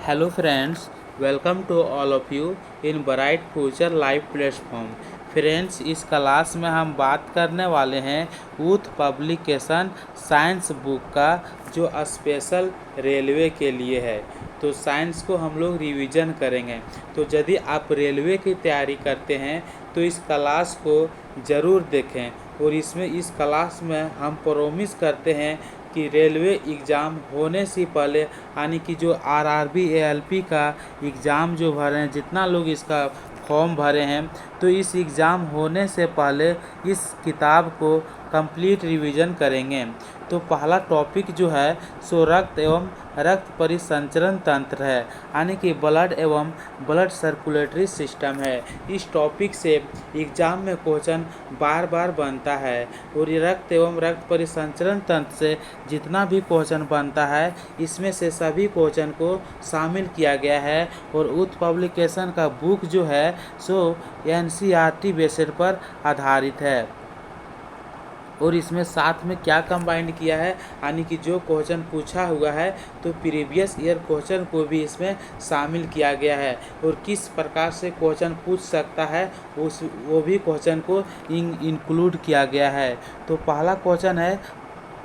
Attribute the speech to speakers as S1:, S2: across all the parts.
S1: Hello friends, welcome to all of you in Bright Future Live Platform। Friends, इस class में हम बात करने वाले हैं यूथ पब्लिकेशन साइंस बुक का, जो स्पेशल रेलवे के लिए है। तो साइंस को हम लोग रिवीजन करेंगे। तो यदि आप रेलवे की तैयारी करते हैं तो इस क्लास को ज़रूर देखें। और इस क्लास में हम प्रॉमिस करते हैं कि रेलवे एग्ज़ाम होने से पहले, यानी कि जो आरआरबी एएलपी का एग्ज़ाम जो भरे हैं, जितना लोग इसका फॉर्म भरे हैं, तो इस एग्ज़ाम होने से पहले इस किताब को कंप्लीट रिवीजन करेंगे। तो पहला टॉपिक जो है सो रक्त एवं रक्त परिसंचरण तंत्र है, यानी कि ब्लड एवं ब्लड सर्कुलेटरी सिस्टम है। इस टॉपिक से एग्ज़ाम में क्वेश्चन बार बार बनता है। और ये रक्त एवं रक्त परिसंचरण तंत्र से जितना भी क्वेश्चन बनता है, इसमें से सभी क्वेश्चन को शामिल किया गया है। और यूथ पब्लिकेशन का बुक जो है सो एनसीईआरटी बेस्ड पर आधारित है। और इसमें साथ में क्या कंबाइंड किया है, यानी कि जो क्वेश्चन पूछा हुआ है तो प्रीवियस ईयर क्वेश्चन को भी इसमें शामिल किया गया है। और किस प्रकार से क्वेश्चन पूछ सकता है वो भी क्वेश्चन को इंक्लूड किया गया है। तो पहला क्वेश्चन है,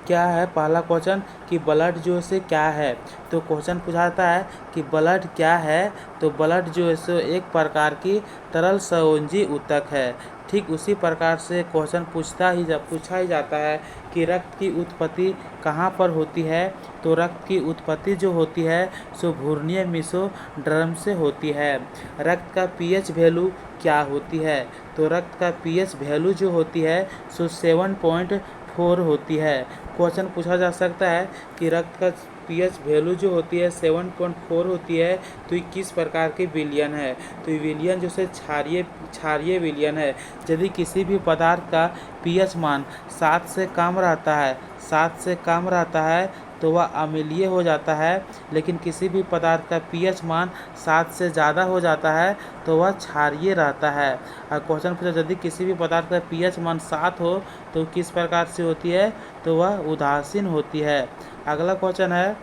S1: क्या है पहला क्वेश्चन कि ब्लड जो से क्या है। तो क्वेश्चन पूछाता है कि ब्लड क्या है। तो ब्लड जो है सो एक प्रकार की तरल संयोजी ऊतक है। ठीक उसी प्रकार से क्वेश्चन पूछा ही जाता है कि रक्त की उत्पत्ति कहाँ पर होती है। तो रक्त की उत्पत्ति जो होती है सो भ्रूणीय मेसोडर्म से होती है। रक्त का पीएच वैल्यू क्या होती है। तो रक्त का पीएच वैल्यू जो होती है सो 7.4 होती है। क्वेश्चन पूछा जा सकता है कि रक्त का पीएच वैल्यू जो होती है 7.4 होती है, तो ये किस प्रकार के विलयन है। तो ये विलयन जो से क्षारीय विलयन है। यदि किसी भी पदार्थ का पीएच मान 7 से कम रहता है तो वह अम्लीय हो जाता है। लेकिन किसी भी पदार्थ का पीएच मान 7 से ज़्यादा हो जाता है तो वह क्षारीय रहता है। और क्वेश्चन पूछा, यदि किसी भी पदार्थ का पीएच मान 7 हो तो किस प्रकार से होती है, तो वह उदासीन होती है। अगला क्वेश्चन है,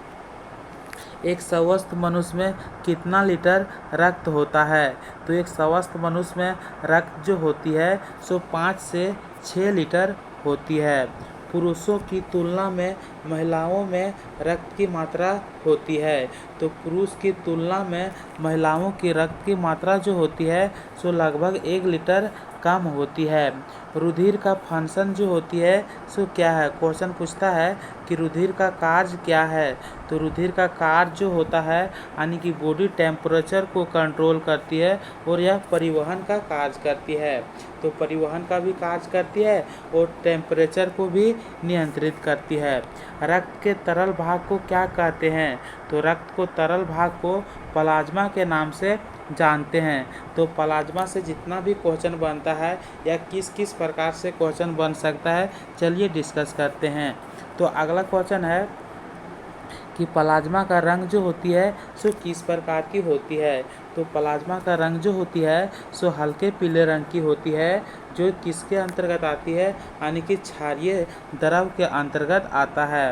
S1: एक स्वस्थ मनुष्य में कितना लीटर रक्त होता है। तो एक स्वस्थ मनुष्य में रक्त जो होती है सो 5 से 6 लीटर होती है। पुरुषों की तुलना में महिलाओं में रक्त की मात्रा होती है। तो पुरुष की तुलना में महिलाओं की रक्त की मात्रा जो होती है सो लगभग 1 लीटर कम होती है। रुधिर का फंक्शन जो होती है सो क्या है। क्वेश्चन पूछता है कि रुधिर का कार्य क्या है। तो रुधिर का कार्य जो होता है, यानी कि बॉडी टेम्परेचर को कंट्रोल करती है और यह परिवहन का कार्य करती है। तो परिवहन का भी कार्य करती है और टेम्परेचर को भी नियंत्रित करती है। रक्त के तरल भाग को क्या कहते हैं। तो रक्त को तरल भाग को प्लाज्मा के नाम से जानते हैं। तो प्लाज्मा से जितना भी क्वेश्चन बनता है या किस किस प्रकार से क्वेश्चन बन सकता है, चलिए डिस्कस करते हैं। तो अगला क्वेश्चन है कि प्लाज्मा का रंग जो होती है सो किस प्रकार की होती है। तो प्लाज्मा का रंग जो होती है सो हल्के पीले रंग की होती है, जो किसके अंतर्गत आती है, यानी कि क्षारीय द्रव के अंतर्गत आता है।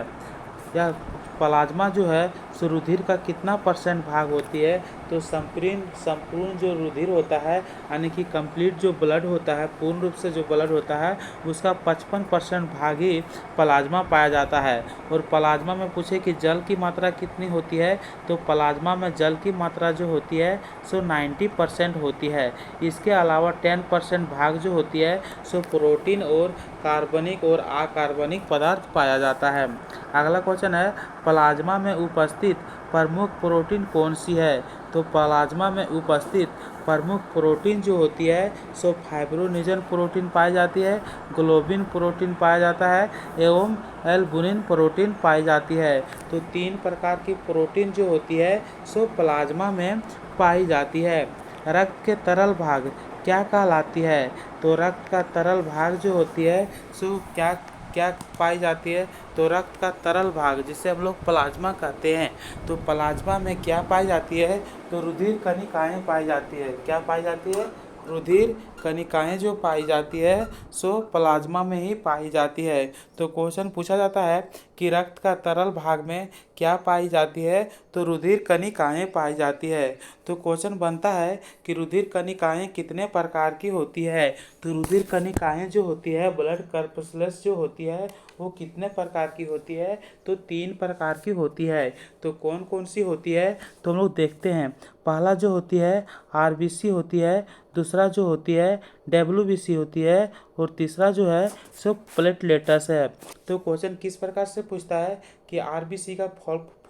S1: यह प्लाज्मा जो है सो रुधिर का कितना % भाग होती है। तो संपूर्ण जो रुधिर होता है, यानी कि कंप्लीट जो ब्लड होता है, पूर्ण रूप से जो ब्लड होता है, उसका 55% भाग ही प्लाज्मा पाया जाता है। और प्लाज्मा में पूछे कि जल की मात्रा कितनी होती है। तो प्लाज्मा में जल की मात्रा जो होती है सो 90% होती है। इसके अलावा 10% भाग जो होती है सो प्रोटीन और कार्बनिक और अकार्बनिक पदार्थ पाया जाता है। अगला क्वेश्चन है, प्लाज्मा में उपस्थित प्रमुख प्रोटीन कौन सी है। तो प्लाज्मा में उपस्थित प्रमुख प्रोटीन जो होती है सो फाइब्रोनिजन प्रोटीन पाई जाती है, ग्लोबिन प्रोटीन पाया जाता है एवं एल्बुमिन प्रोटीन पाई जाती है। तो 3 प्रकार की प्रोटीन जो होती है सो प्लाज्मा में पाई जाती है। रक्त के तरल भाग क्या कहलाती है। तो रक्त का तरल भाग जो होती है सो क्या क्या पाई जाती है। तो रक्त का तरल भाग जिसे हम लोग प्लाज्मा कहते हैं, तो प्लाज्मा में क्या पाई जाती है। तो रुधिर कणिकाएं पाई जाती है। क्या पाई जाती है, रुधिर कणिकाएं जो पाई जाती है सो प्लाज्मा में ही पाई जाती है। तो क्वेश्चन पूछा जाता है कि रक्त का तरल भाग में क्या पाई जाती है, तो रुधिर कणिकाएं पाई जाती है। तो क्वेश्चन बनता है कि रुधिर कणिकाएं कितने प्रकार की होती है। तो रुधिर कणिकाएं जो होती है, ब्लड कर्पस्लस जो होती है, वो कितने प्रकार की होती है, तो 3 प्रकार की होती है। तो कौन कौन सी होती है, तो हम लोग देखते हैं। पहला जो होती है आरबीसी होती है, दूसरा जो होती है डब्ल्यूबीसी होती है, और तीसरा जो है सो प्लेटलेट्स है। तो क्वेश्चन किस प्रकार से पूछता है कि आरबीसी का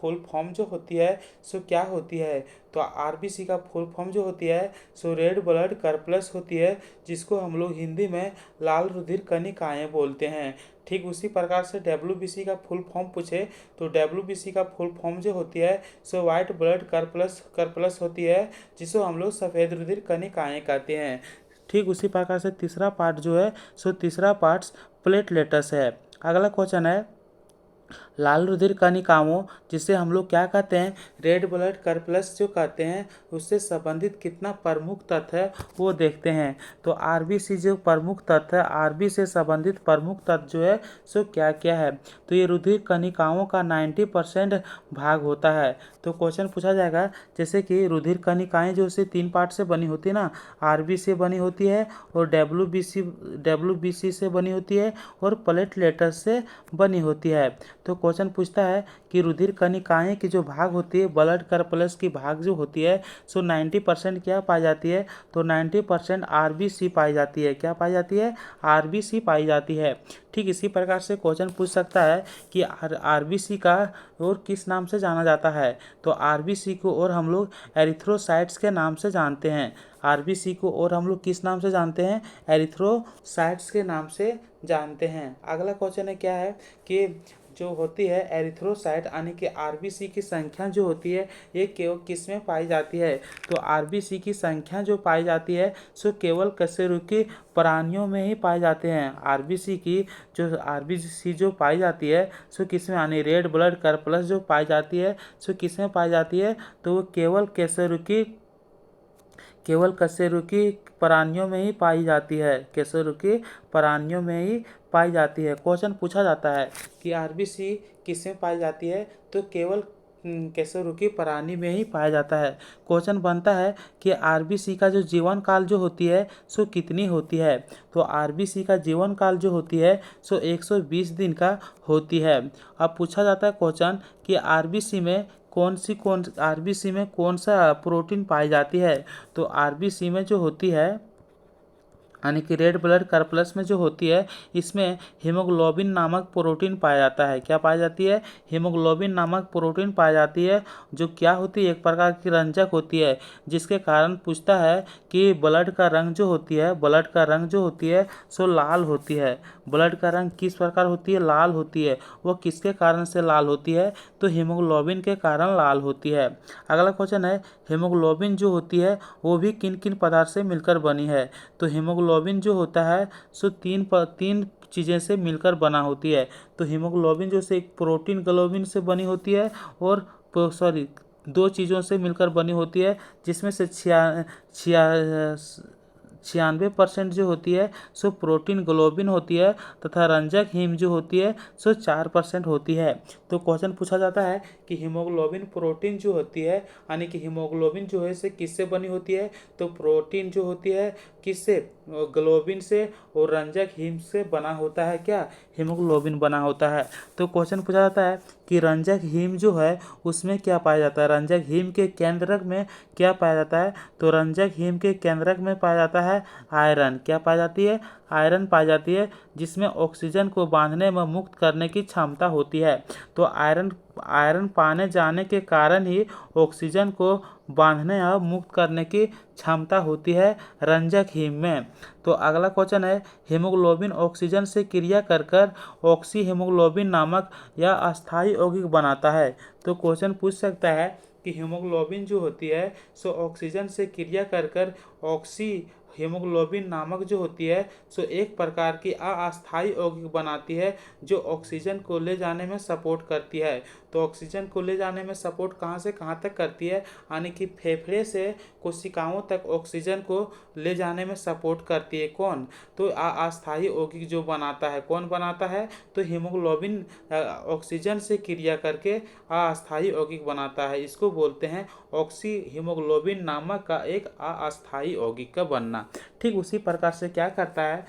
S1: फुल फॉर्म जो होती है सो क्या होती है। तो आरबीसी का फुल फॉर्म जो होती है सो रेड ब्लड कर्पल्स होती है, जिसको हम लोग हिंदी में लाल रुधिर कणिकाएं बोलते हैं। ठीक उसी प्रकार से डब्ल्यूबीसी का फुल फॉर्म पूछे तो डब्ल्यूबीसी का फुल फॉर्म जो होती है सो वाइट ब्लड कर्पल्स होती है, जिसको हम लोग सफ़ेद रुधिर कणिकाएं कहते हैं। ठीक उसी प्रकार से तीसरा पार्ट जो है सो तीसरा पार्ट प्लेटलेट्स है। अगला क्वेश्चन है लाल रुधिर कणिकाओं, जिसे हम लोग क्या कहते हैं, रेड ब्लड कर्पल्स जो कहते हैं, उससे संबंधित कितना प्रमुख तत्व है वो देखते हैं। तो आरबीसी जो प्रमुख तत्व है, आरबी से संबंधित प्रमुख तत्व जो है सो क्या क्या है। तो ये रुधिर कणिकाओं का 90% भाग होता है। तो क्वेश्चन पूछा जाएगा जैसे कि रुधिर कणिकाएं जो से 3 पार्ट से बनी होती है ना, आरबी से बनी होती है, और डब्ल्यूबीसी से बनी होती है, और प्लेटलेट्स से बनी होती है। तो क्वेश्चन पूछता है कि रुधिर कणिकाएं की जो भाग होती है, ब्लड कर्पल्स की भाग जो होती है सो 90% क्या पाई जाती है, तो 90% आरबीसी पाई जाती है। क्या पाई जाती है, आरबीसी पाई जाती है। ठीक इसी प्रकार से क्वेश्चन पूछ सकता है कि आरबीसी का और किस नाम से जाना जाता है। तो आरबीसी को और हम लोग एरिथ्रोसाइट्स के नाम से जानते हैं। आरबीसी को और हम लोग किस नाम से जानते हैं, एरिथ्रोसाइट्स के नाम से जानते हैं। अगला क्वेश्चन है क्या है कि जो होती है एरिथ्रोसाइट यानी कि आरबीसी की संख्या जो होती है ये केवल किस में पाई जाती है। तो आरबीसी की संख्या जो पाई जाती है सो केवल कशेरुकी प्राणियों में ही पाए जाते हैं। आरबीसी जो पाई जाती है सो किस में, यानी रेड ब्लड कर्पल्स जो पाई जाती है सो किस में पाई जाती है, तो वो केवल कशेरुकी प्राणियों में ही पाई जाती है। कशेरुकी प्राणियों में ही पाई जाती है। क्वेश्चन पूछा जाता है कि आरबीसी किस में पाई जाती है, तो केवल कशेरुकी प्राणी में ही पाया जाता है। क्वेश्चन बनता है कि आरबीसी का जो जीवन काल जो होती है सो कितनी होती है। तो आरबीसी का जीवन काल जो होती है सो 120 दिन का होती है। अब पूछा जाता है क्वेश्चन कि आरबीसी में कौन सा प्रोटीन पाई जाती है। तो आरबीसी में जो होती है, यानी कि रेड ब्लड कर्पल्स में जो होती है, इसमें हीमोग्लोबिन नामक प्रोटीन पाया जाता है। क्या पाई जाती है, हीमोग्लोबिन नामक प्रोटीन पाई जाती है, जो क्या होती है, एक प्रकार की रंजक होती है, जिसके कारण पूछता है कि ब्लड का रंग जो होती है सो लाल होती है। ब्लड का रंग किस प्रकार होती है, लाल होती है। वो किसके कारण से लाल होती है, तो हीमोग्लोबिन के कारण लाल होती है। अगला क्वेश्चन है हीमोग्लोबिन जो होती है वो भी किन किन पदार्थ से मिलकर बनी है। तो हीमोग्लोबिन जो होता है सो तीन चीज़ें से मिलकर बना होती है। तो हीमोग्लोबिन जो से एक प्रोटीन ग्लोबिन से बनी होती है, और 2 चीज़ों से मिलकर बनी होती है, जिसमें से 96% जो होती है सो प्रोटीन ग्लोबिन होती है, तथा रंजक हीम जो होती है सो 4% होती है। तो क्वेश्चन पूछा जाता है कि हीमोग्लोबिन प्रोटीन जो होती है, यानी कि हीमोग्लोबिन जो है से किससे बनी होती है, तो प्रोटीन जो होती है किससे, ग्लोबिन से, और रंजक हीम से बना होता है। क्या, हीमोग्लोबिन बना होता है। तो क्वेश्चन पूछा जाता है कि रंजक हीम जो है उसमें क्या पाया जाता है, रंजक हीम के केंद्रक में क्या पाया जाता है। तो रंजक हीम के केंद्रक में पाया जाता है आयरन। क्या पाई जाती है, आयरन पाई जाती है, जिसमें ऑक्सीजन को बांधने में मुक्त करने की क्षमता होती है। तो आयरन पाने जाने के कारण ही ऑक्सीजन को बांधने और मुक्त करने की क्षमता होती है रंजक हीम में। तो अगला क्वेश्चन है हीमोग्लोबिन ऑक्सीजन से क्रिया कर ऑक्सी हीमोग्लोबिन नामक यह अस्थायी यौगिक बनाता है। तो क्वेश्चन पूछ सकता है कि हीमोग्लोबिन जो होती है सो ऑक्सीजन से क्रिया कर ऑक्सी हीमोग्लोबिन नामक जो होती है सो एक प्रकार की अस्थायी यौगिक बनाती है, जो ऑक्सीजन को ले जाने में सपोर्ट करती है। तो ऑक्सीजन को ले जाने में सपोर्ट कहाँ से कहाँ तक करती है, यानी कि फेफड़े से कोशिकाओं तक ऑक्सीजन को ले जाने में सपोर्ट करती है। कौन? तो अस्थायी यौगिक जो बनाता है, कौन बनाता है? तो हीमोग्लोबिन ऑक्सीजन से क्रिया करके अस्थायी यौगिक बनाता है। इसको बोलते हैं ऑक्सी हीमोग्लोबिन नामक का एक अस्थायी यौगिक का बनना। ठीक उसी प्रकार से क्या करता है,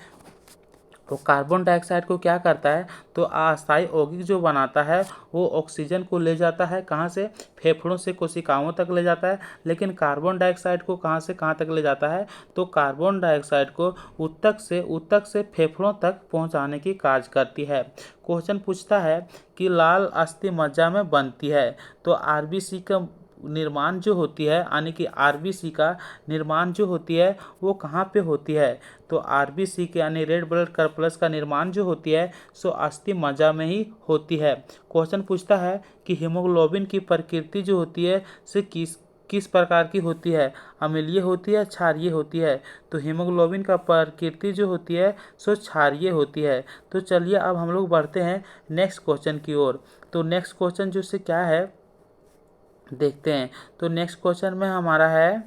S1: तो कार्बन डाइऑक्साइड को क्या करता है, तो अस्थायी यौगिक जो बनाता है वो ऑक्सीजन को ले जाता है कहाँ से, फेफड़ों से कोशिकाओं तक ले जाता है। लेकिन कार्बन डाइऑक्साइड को कहाँ से कहाँ तक ले जाता है, तो कार्बन डाइऑक्साइड को ऊतक से फेफड़ों तक पहुँचाने की कार्य करती है। क्वेश्चन पूछता है कि लाल अस्थि मज्जा में बनती है, तो आरबीसी का निर्माण जो होती है, यानी कि आरबीसी का निर्माण जो होती है वो कहाँ पे होती है, तो आरबीसी के यानी रेड ब्लड कॉर्पस का निर्माण जो होती है सो अस्थि मज्जा में ही होती है। क्वेश्चन पूछता है कि हीमोग्लोबिन की प्रकृति जो होती है से किस प्रकार की होती है, अम्लीय होती है, क्षारीय होती है, तो हीमोग्लोबिन का प्रकृति जो होती है सो क्षारीय होती है। तो चलिए अब हम लोग बढ़ते हैं नेक्स्ट क्वेश्चन की ओर। तो नेक्स्ट क्वेश्चन जो से क्या है देखते हैं। तो नेक्स्ट क्वेश्चन में हमारा है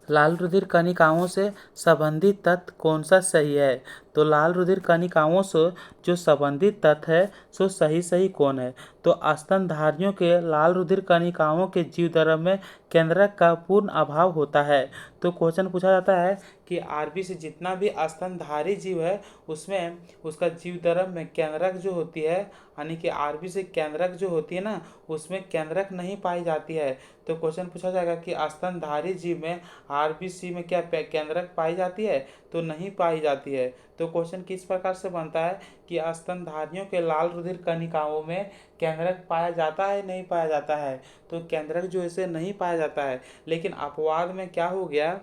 S1: लाल रुधिर कणिकाओं से संबंधित तत्व कौन सा सही है, तो लाल रुधिर कणिकाओं से जो संबंधित तत्व है सो सही कौन है, तो स्तनधारियों के लाल रुधिर कणिकाओं के जीवधर्म में केंद्रक का पूर्ण अभाव होता है। तो क्वेश्चन पूछा जाता है कि आरबीसी जितना भी स्तनधारी जीव है उसमें उसका जीवधर्म में केंद्रक जो होती है, यानी कि आरबीसी केंद्रक जो होती है ना उसमें केंद्रक नहीं पाई जाती है। तो क्वेश्चन पूछा जाएगा कि स्तनधारी जीव में आरबीसी में क्या केंद्रक पाई जाती है, तो नहीं पाई जाती है। तो क्वेश्चन किस प्रकार से बनता है कि स्तनधारियों के लाल रुधिर कणिकाओं में केंद्रक पाया जाता है नहीं पाया जाता है, तो केंद्रक जो इसे नहीं पाया जाता है। लेकिन अपवाद में क्या हो गया,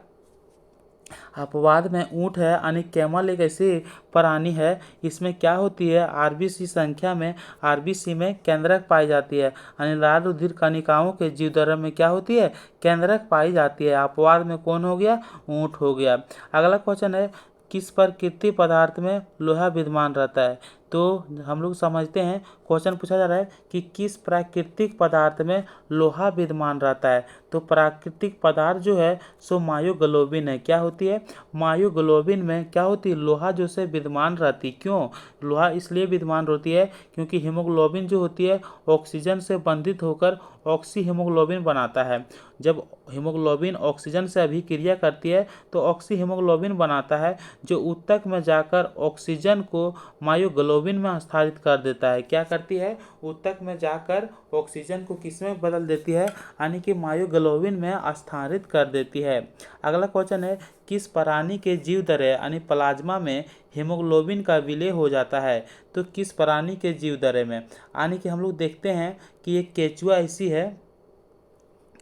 S1: अपवाद में ऊँट है, यानी कैमल एक ऐसी प्राणी है इसमें क्या होती है आरबीसी संख्या में आरबीसी में केंद्रक पाई जाती है, यानी लाल रुधिर कणिकाओं के जीवधर्म में क्या होती है केंद्रक पाई जाती है। अपवाद में कौन हो गया, ऊँट हो गया। अगला क्वेश्चन है किस प्राकृतिक पदार्थ में लोहा विद्यमान रहता है, तो हम लोग समझते हैं क्वेश्चन पूछा जा रहा है कि किस प्राकृतिक पदार्थ में लोहा विद्यमान रहता है, तो प्राकृतिक पदार्थ जो है सो मायोग्लोबिन है। क्या होती है, मायोग्लोबिन में क्या होती है लोहा जो से विद्यमान रहती। क्यों लोहा इसलिए विद्यमान होती है क्योंकि हीमोग्लोबिन जो होती है ऑक्सीजन से बंधित होकर ऑक्सी हीमोग्लोबिन बनाता है। जब हीमोग्लोबिन ऑक्सीजन से अभिक्रिया करती है तो ऑक्सी हीमोग्लोबिन बनाता है जो ऊतक में जाकर ऑक्सीजन को मायोग्लोबिन में हस्तांतरित कर देता है। क्या करती है, ऊतक में जाकर ऑक्सीजन को किस में बदल देती है, यानी कि मायोग्लोबिन में स्थानांतरित कर देती है। अगला क्वेश्चन है किस प्राणी के जीवधर्म यानी प्लाज्मा में हीमोग्लोबिन का विलय हो जाता है, तो किस प्राणी के जीवधर्म में, यानी कि हम लोग देखते हैं कि एक केचुआ ऐसी है,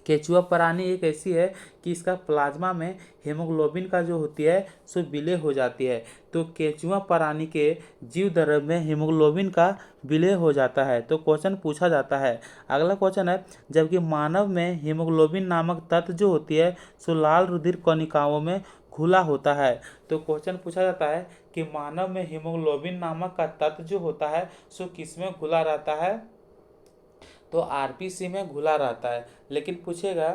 S1: केचुआ प्राणी एक ऐसी है कि इसका प्लाज्मा में हीमोग्लोबिन का जो होती है सो विलय हो जाती है। तो केचुआ प्राणी के जीवधर्म में हीमोग्लोबिन का विलय हो जाता है। तो क्वेश्चन पूछा जाता है। अगला क्वेश्चन है जबकि मानव में हीमोग्लोबिन नामक तत्व जो होती है सो लाल रुधिर कणिकाओं में घुला होता है। तो क्वेश्चन पूछा जाता है कि मानव में हीमोग्लोबिन नामक का तत्व जो होता है सो किस में घुला रहता है, तो आरबीसी में घुला रहता है। लेकिन पूछेगा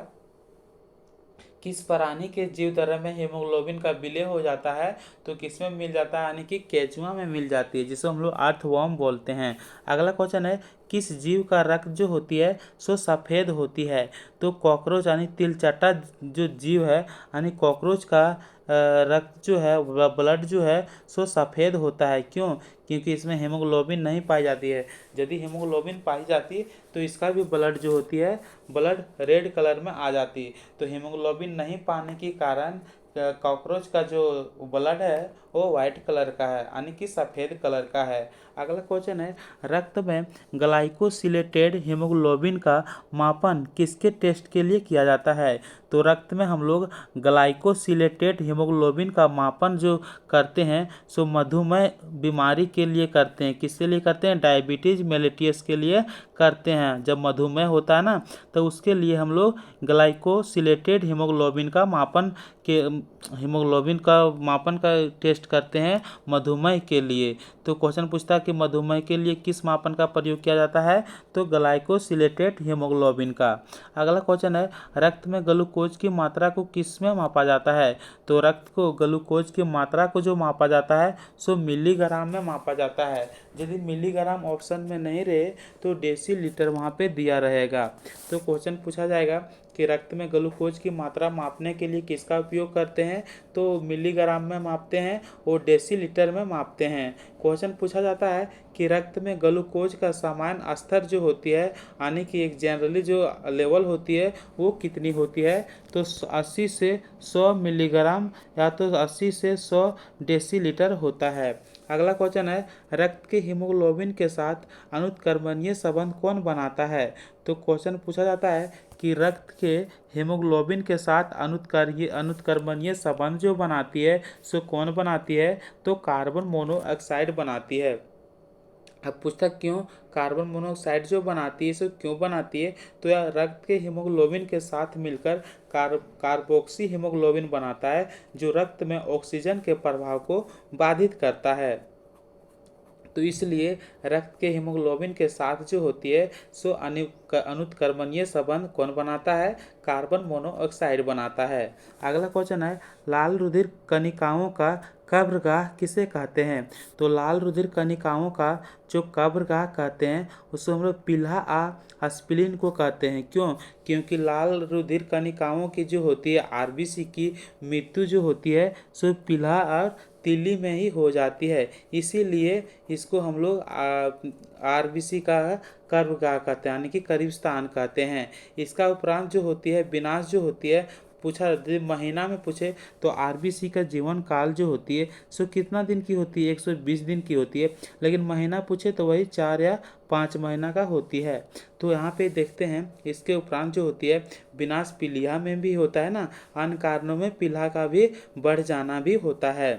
S1: किस प्राणी के जीवधर्म में हीमोग्लोबिन का विलय हो जाता है, तो किस में मिल जाता है, यानी कि केचुआ में मिल जाती है जिसे हम लोग अर्थवर्म बोलते हैं। अगला क्वेश्चन है किस जीव का रक्त जो होती है सो सफ़ेद होती है, तो कॉकरोच यानी तिलचट्टा जो जीव है यानी कॉकरोच का रक्त जो है ब्लड जो है सो सफ़ेद होता है। क्यों, क्योंकि इसमें हीमोग्लोबिन नहीं पाई जाती है। यदि हीमोग्लोबिन पाई जाती तो इसका भी ब्लड जो होती है ब्लड रेड कलर में आ जाती। तो हीमोग्लोबिन नहीं पाने के कारण कॉकरोच का जो ब्लड है वो व्हाइट कलर का है यानी कि सफ़ेद कलर का है। अगला क्वेश्चन है, रक्त में ग्लाइकोसिलेटेड हीमोग्लोबिन का मापन किसके टेस्ट के लिए किया जाता है? तो रक्त में हम लोग ग्लाइकोसिलेटेड हीमोग्लोबिन का मापन जो करते हैं सो मधुमेह बीमारी के लिए करते हैं। किसके लिए करते हैं? डायबिटीज मेलिटस के लिए करते हैं। जब मधुमेह होता है ना तो उसके लिए हम लोग ग्लाइकोसिलेटेड हीमोग्लोबिन का टेस्ट करते हैं मधुमेह के लिए। तो क्वेश्चन पूछता है कि मधुमेह के लिए किस मापन का प्रयोग किया जाता है? तो ग्लाइकोसिलेटेड हीमोग्लोबिन का। अगला क्वेश्चन है, रक्त में ग्लूकोज की मात्रा को किस में मापा जाता है? तो रक्त को ग्लूकोज की मात्रा को जो मापा जाता है सो मिलीग्राम में मापा जाता है। यदि मिलीग्राम ऑप्शन में नहीं रहे तो डेसीलीटर वहाँ पे दिया रहेगा। तो क्वेश्चन पूछा जाएगा कि रक्त में ग्लूकोज की मात्रा मापने के लिए किसका उपयोग करते हैं? तो मिलीग्राम में मापते हैं और डेसीलीटर में मापते हैं। क्वेश्चन पूछा जाता है कि रक्त में ग्लूकोज का सामान्य स्तर जो होती है यानी कि एक जनरली जो लेवल होती है वो कितनी होती है? तो 80 से 100 मिलीग्राम या तो 80 से 100 डेसीलीटर होता है। अगला क्वेश्चन है, रक्त के हीमोग्लोबिन के साथ अनुत्क्रमणीय संबंध कौन बनाता है? तो क्वेश्चन पूछा जाता है कि रक्त के हीमोग्लोबिन के साथ अनुत्क्रमणीय संबंध जो बनाती है सो कौन बनाती है? तो कार्बन मोनोऑक्साइड बनाती है। अब पूछता क्यों कार्बन मोनोऑक्साइड जो बनाती है सो क्यों बनाती है? तो यह रक्त के हीमोग्लोबिन के साथ मिलकर कार्बोक्सी हीमोग्लोबिन बनाता है जो रक्त में ऑक्सीजन के प्रभाव को बाधित करता है। तो इसलिए रक्त के हीमोग्लोबिन के साथ जो होती है सो अनुत्क्रमणीय संबंध कौन बनाता है? कार्बन मोनोऑक्साइड बनाता है। अगला क्वेश्चन है, लाल रुधिर कणिकाओं का कब्रगाह किसे कहते हैं? तो लाल रुधिर कणिकाओं का जो कब्रगाह कहते हैं उसको हम लोग पिल्हा स्प्लीन को कहते हैं। क्यों? क्योंकि लाल रुधिर कणिकाओं की जो होती है आरबीसी की मृत्यु जो होती है सो पिल्हा और तिल्ली में ही हो जाती है। इसीलिए इसको हम लोग आरबीसी का कब्रगाह कहते हैं यानी कि कब्रिस्तान कहते हैं। इसका उपरांत जो होती है विनाश जो होती है, पूछा महीना में पूछे तो आरबीसी का जीवन काल जो होती है सो कितना दिन की होती है? 120 दिन की होती है। लेकिन महीना पूछे तो वही 4 या 5 महीना का होती है। तो यहाँ पे देखते हैं इसके उपरांत जो होती है विनाश पिलिया में भी होता है ना, अन्य कारणों में पिल्हा का भी बढ़ जाना भी होता है।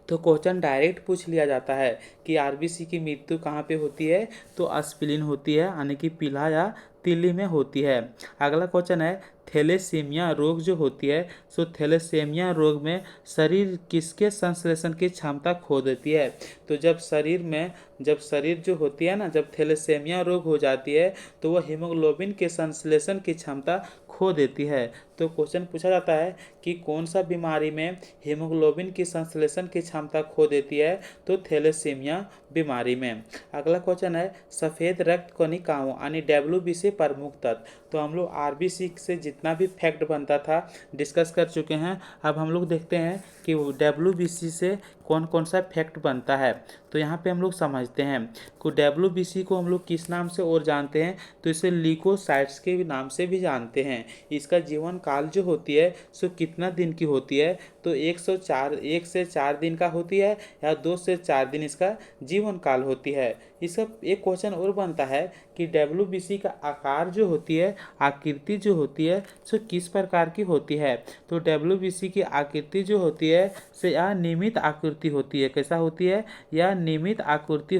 S1: तो क्वेश्चन डायरेक्ट पूछ लिया जाता है कि आरबीसी की मृत्यु कहाँ पे होती है? तो स्प्लीन होती है यानी कि पिल्हा या तिल्ली में होती है। अगला क्वेश्चन है, थैलेसीमिया रोग जो होती है सो थैलेसीमिया रोग में शरीर किसके संश्लेषण की क्षमता खो देती है? तो जब शरीर जो होती है ना, जब थैलेसीमिया रोग हो जाती है तो वह हीमोग्लोबिन के संश्लेषण की क्षमता खो देती है। तो क्वेश्चन पूछा जाता है कि कौन सा बीमारी में हीमोग्लोबिन की संश्लेषण की क्षमता खो देती है? तो थैलेसीमिया बीमारी में। अगला क्वेश्चन है, सफ़ेद रक्त कणिकाओं यानी WBC प्रमुख तत्व। तो हम लोग आरबीसी से जितना भी फैक्ट बनता था डिस्कस कर चुके हैं। अब हम लोग देखते हैं कि WBC से कौन कौन सा फैक्ट बनता है। तो यहाँ पे हम लोग समझते हैं कि WBC को हम लोग किस नाम से और जानते हैं? तो इसे ल्यूकोसाइट्स के नाम से भी जानते हैं। इसका जीवन काल जो होती है सो कितना दिन की होती है? तो 1 से 4 दिन का होती है या 2 से 4 दिन इसका जीवन काल होती है। इसका एक क्वेश्चन और बनता है कि WBC का आकार जो होती है, आकृति जो होती है सो किस प्रकार की होती है? तो WBC की आकृति जो होती है से अनियमित आकृति होती है। कैसा होती है? यह नियमित आकृति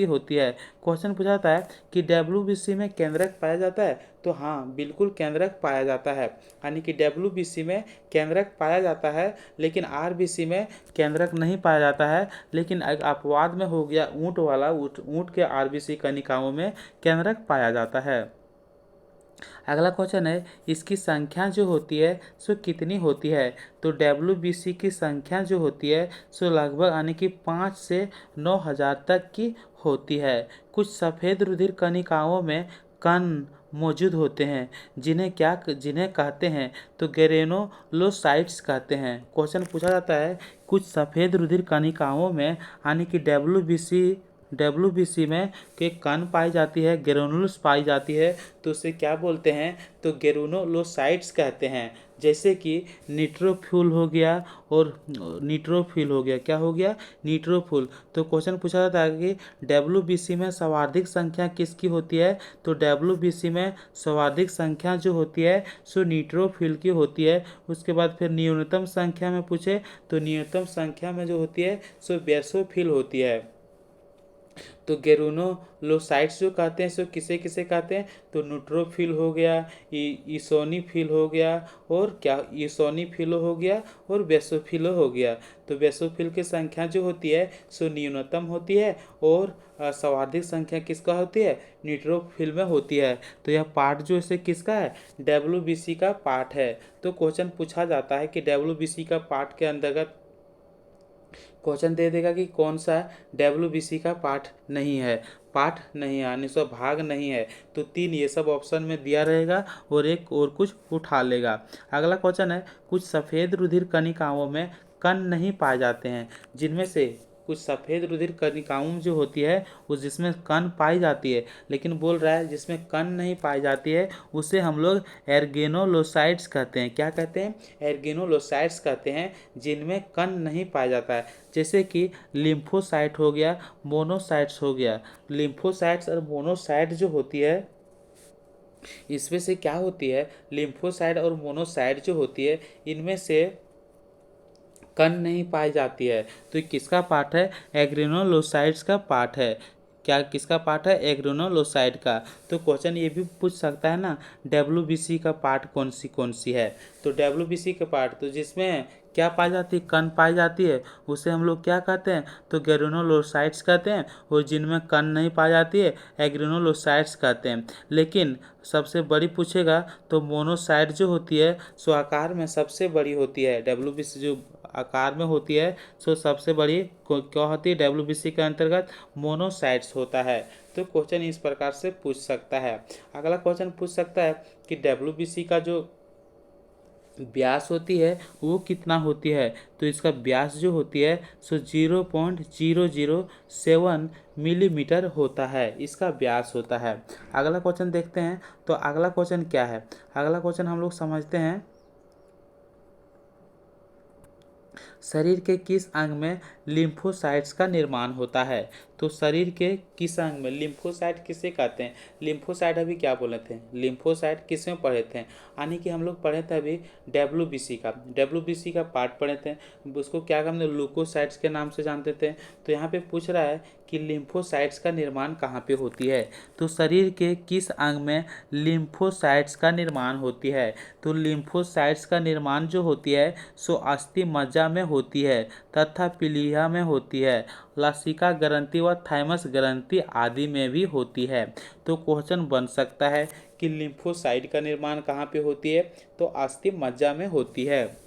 S1: होती है। क्वेश्चन पूछा जाता है कि WBC में केंद्रक पाया जाता है? तो हाँ, बिल्कुल केंद्रक पाया जाता है यानी कि WBC में केंद्रक पाया जाता है लेकिन आरबीसी में केंद्रक नहीं पाया जाता है। लेकिन अपवाद में हो गया ऊँट वाला, ऊँट के आरबीसी कणिकाओं में केंद्रक पाया जाता है। अगला क्वेश्चन है, इसकी संख्या जो होती है सो कितनी होती है? तो WBC की संख्या जो होती है सो लगभग यानी कि 5 से 9,000 तक की होती है। कुछ सफ़ेद रुधिर कणिकाओं में कण मौजूद होते हैं जिन्हें कहते हैं? तो ग्रेनुलोसाइट्स कहते हैं। क्वेश्चन पूछा जाता है कुछ सफ़ेद रुधिर कणिकाओं में यानी कि WBC डब्ल्यूबीसी में के कण पाई जाती है, ग्रेनुल्स पाई जाती है, तो उसे क्या बोलते हैं, तो ग्रेनुलोसाइट्स कहते हैं। जैसे कि न्यूट्रोफिल हो गया और न्यूट्रोफिल हो गया, क्या हो गया, न्यूट्रोफिल। तो क्वेश्चन पूछा जाता है कि डब्ल्यूबीसी में सर्वाधिक संख्या किसकी होती है, तो डब्ल्यूबीसी में सर्वाधिक संख्या जो होती है सो न्यूट्रोफिल की होती है। उसके बाद फिर न्यूनतम संख्या में पूछे तो न्यूनतम संख्या में जो होती है सो बेसोफिल होती है। तो ग्रेनुलोसाइट्स जो कहते हैं सो किसे किसे कहते हैं, तो न्यूट्रोफिल हो गया, इसोनीफिल हो गया, और क्या, इसोनीफिल हो गया और बेसोफिल हो गया। तो बेसोफिल की संख्या जो होती है सो न्यूनतम होती है, और सर्वाधिक संख्या किसका होती है, न्यूट्रोफिल में होती है। तो यह पार्ट जो इसे किसका है, डब्ल्यूबीसी का पार्ट है। तो क्वेश्चन पूछा जाता है कि डब्ल्यूबीसी का पार्ट के अंतर्गत क्वेश्चन दे देगा कि कौन सा डब्ल्यूबीसी का पार्ट नहीं है, पार्ट नहीं है यानी सो भाग नहीं है। तो 3 ये सब ऑप्शन में दिया रहेगा और एक और कुछ उठा लेगा। अगला क्वेश्चन है, कुछ सफ़ेद रुधिर कणिकाओं में कण नहीं पाए जाते हैं, जिनमें से कुछ सफ़ेद रुधिर कणिकाओं जो होती है उस जिसमें कण पाई जाती है, लेकिन बोल रहा है जिसमें कण नहीं पाई जाती है उसे हम लोग एर्गेनोलोसाइट्स कहते हैं। क्या कहते हैं, एर्गेनोलोसाइट्स कहते हैं, जिनमें कण नहीं पाया जाता है। जैसे कि लिम्फोसाइट हो गया, मोनोसाइट्स हो गया। लिम्फोसाइट्स और मोनोसाइट जो होती है इसमें से क्या होती है, लिम्फोसाइट और मोनोसाइट जो होती है इनमें से कण नहीं पाई जाती है। तो ये किसका पार्ट है, एग्रेनोलोसाइट्स का पार्ट है। क्या किसका पार्ट है, एग्रेनोलोसाइट का। तो क्वेश्चन ये भी पूछ सकता है ना, डब्ल्यूबीसी का पार्ट कौन सी है। तो डब्ल्यूबीसी का पार्ट तो जिसमें क्या पाई जाती है, कण पाई जाती है, उसे हम लोग क्या कहते हैं, तो ग्रेनुलोसाइट्स कहते हैं। और जिनमें कण नहीं पाई जाती है एग्रेनुलोसाइट्स कहते हैं। लेकिन सबसे बड़ी पूछेगा तो मोनोसाइट जो होती है सो आकार में सबसे बड़ी होती है। डब्ल्यूबीसी जो आकार में होती है सो सबसे बड़ी क्या होती है, डब्ल्यूबीसी के अंतर्गत मोनोसाइट्स होता है। तो क्वेश्चन इस प्रकार से पूछ सकता है। अगला क्वेश्चन पूछ सकता है कि डब्ल्यूबीसी का जो व्यास होती है वो कितना होती है। तो इसका व्यास जो होती है सो 0.007 मिलीमीटर होता है, इसका व्यास होता है। अगला क्वेश्चन देखते हैं। तो अगला क्वेश्चन क्या है, अगला क्वेश्चन हम लोग समझते हैं, शरीर के किस अंग में लिम्फोसाइट्स का निर्माण होता है। तो शरीर के किस अंग में, लिम्फोसाइट किसे कहते हैं, लिम्फोसाइट अभी क्या बोले थे, लिम्फोसाइट किस में पढ़े थे, यानी कि हम लोग पढ़े थे अभी डब्ल्यूबीसी का पार्ट पढ़े थे, उसको क्या हम लोग ल्यूकोसाइट्स के नाम से जानते थे। तो यहाँ पे पूछ रहा है कि लिम्फोसाइट्स का निर्माण कहाँ पे होती है। तो शरीर के किस अंग में लिम्फोसाइट्स का निर्माण होती है। तो लिम्फोसाइट्स का निर्माण जो होती है सो अस्थि मज्जा में होती है तथा पीलिया में होती है, लसिका ग्रंथि व थाइमस ग्रंथि आदि में भी होती है। तो क्वेश्चन बन सकता है कि लिम्फोसाइट का निर्माण कहाँ पे होती है, तो अस्थि मज्जा में होती है।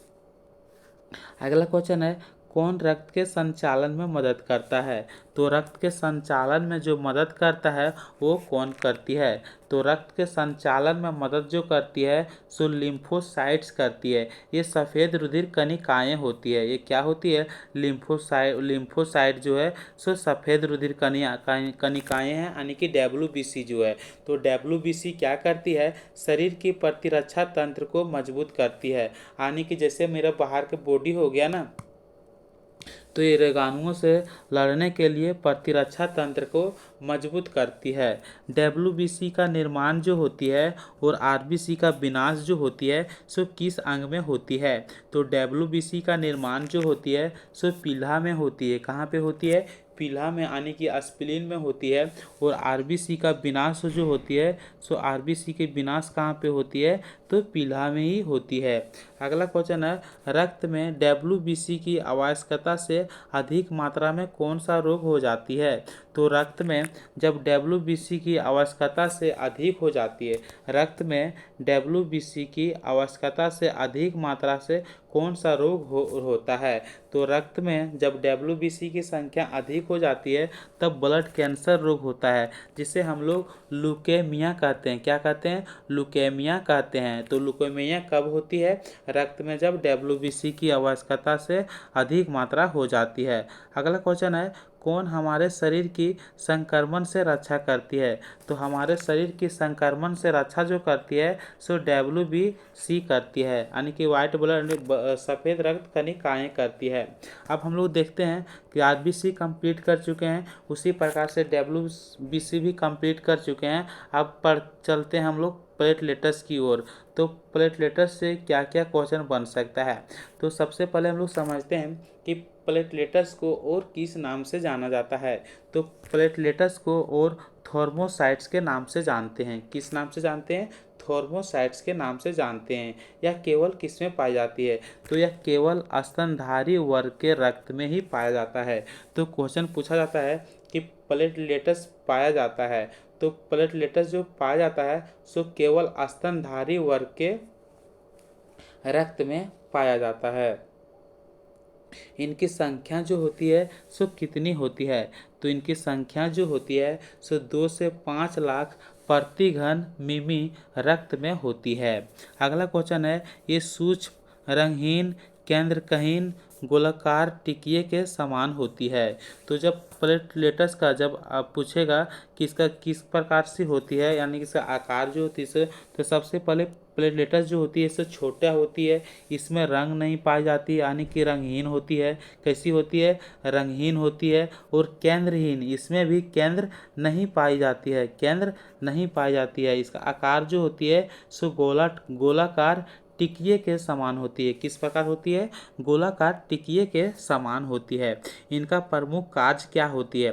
S1: अगला क्वेश्चन है, कौन रक्त के संचालन में मदद करता है। तो रक्त के संचालन में जो मदद करता है वो कौन करती है। तो रक्त के संचालन में मदद जो करती है सो लिम्फोसाइट्स करती है। ये सफ़ेद रुधिर कणिकाएँ होती है, ये क्या होती है, लिम्फोसाइट जो है सो सफ़ेद रुधिर कणिकाएँ हैं, यानी कि डब्ल्यूबीसी जो है। तो डब्ल्यूबीसी क्या करती है, शरीर की प्रतिरक्षा तंत्र को मजबूत करती है, यानी कि जैसे मेरा बाहर के बॉडी हो गया ना, तो ये रोगाणुओं से लड़ने के लिए प्रतिरक्षा तंत्र को मजबूत करती है। डब्ल्यूबीसी का निर्माण जो होती है और आरबीसी का विनाश जो होती है सो किस अंग में होती है। तो डब्ल्यूबीसी का निर्माण जो होती है सो पीला में होती है। कहाँ पे होती है, पीला में, यानी कि स्प्लीन में होती है। और आरबीसी का विनाश जो होती है सो आरबीसी के विनाश कहाँ पे होती है, तो पीला में ही होती है। अगला क्वेश्चन है, रक्त में डब्ल्यूबीसी की आवश्यकता से अधिक मात्रा में कौन सा रोग हो जाती है। तो रक्त में जब डब्ल्यूबीसी की आवश्यकता से अधिक हो जाती है, रक्त में डब्ल्यूबीसी की आवश्यकता से अधिक मात्रा से कौन सा रोग होता है? तो रक्त में जब WBC की संख्या अधिक हो जाती है तब ब्लड कैंसर रोग होता है, जिसे हम लोग लुकेमिया कहते हैं। क्या कहते हैं? लुकेमिया कहते हैं। तो लुकेमिया कब होती है? रक्त में जब WBC की आवश्यकता से अधिक मात्रा हो जाती है। अगला क्वेश्चन है, कौन हमारे शरीर की संक्रमण से रक्षा करती है? तो हमारे शरीर की संक्रमण से रक्षा जो करती है सो WBC करती है, यानी कि वाइट ब्लड सफ़ेद रक्त कणिकाएँ करती है। अब हम लोग देखते हैं कि RBC कंप्लीट कर चुके हैं, उसी प्रकार से WBC भी कंप्लीट कर चुके हैं। अब पर चलते हैं हम लोग प्लेटलेट्स की ओर। तो प्लेटलेट्स से क्या क्या क्वेश्चन बन सकता है? तो सबसे पहले हम लोग समझते हैं कि प्लेटलेट्स को और किस नाम से जाना जाता है। तो प्लेटलेट्स को और थर्मोसाइट्स के नाम से जानते हैं। किस नाम से जानते हैं? थर्मोसाइट्स के नाम से जानते हैं। यह केवल किस में पाई जाती है? तो यह केवल स्तनधारी वर्ग के रक्त में ही पाया जाता है। तो क्वेश्चन पूछा जाता है कि प्लेटलेट्स पाया जाता है, तो प्लेटलेट्स जो पाया जाता है सो केवल स्तनधारी वर्ग के रक्त में पाया जाता है। इनकी संख्या जो होती है सो कितनी होती है? तो इनकी संख्या जो होती है सो 2 से 5 लाख प्रति घन मिमी रक्त में होती है। अगला क्वेश्चन है, ये सूक्ष्म रंगहीन केंद्रकहीन गोलाकार टिकिए के समान होती है। तो जब प्लेटलेट्स का जब आप पूछेगा कि इसका किस प्रकार से होती है, यानी कि इसका आकार जो होती है, तो सबसे पहले प्लेटलेट्स जो होती है इससे छोटा होती है, इसमें रंग नहीं पाई जाती, यानी कि रंगहीन होती है। कैसी होती है? रंगहीन होती है। और केंद्रहीन, इसमें भी केंद्र नहीं पाई जाती है, केंद्र नहीं पाई जाती है। इसका आकार जो होती है सो गोलाकार टिकिए के समान होती है। किस प्रकार होती है? गोलाकार टिकिए के समान होती है। इनका प्रमुख कार्य क्या होती है?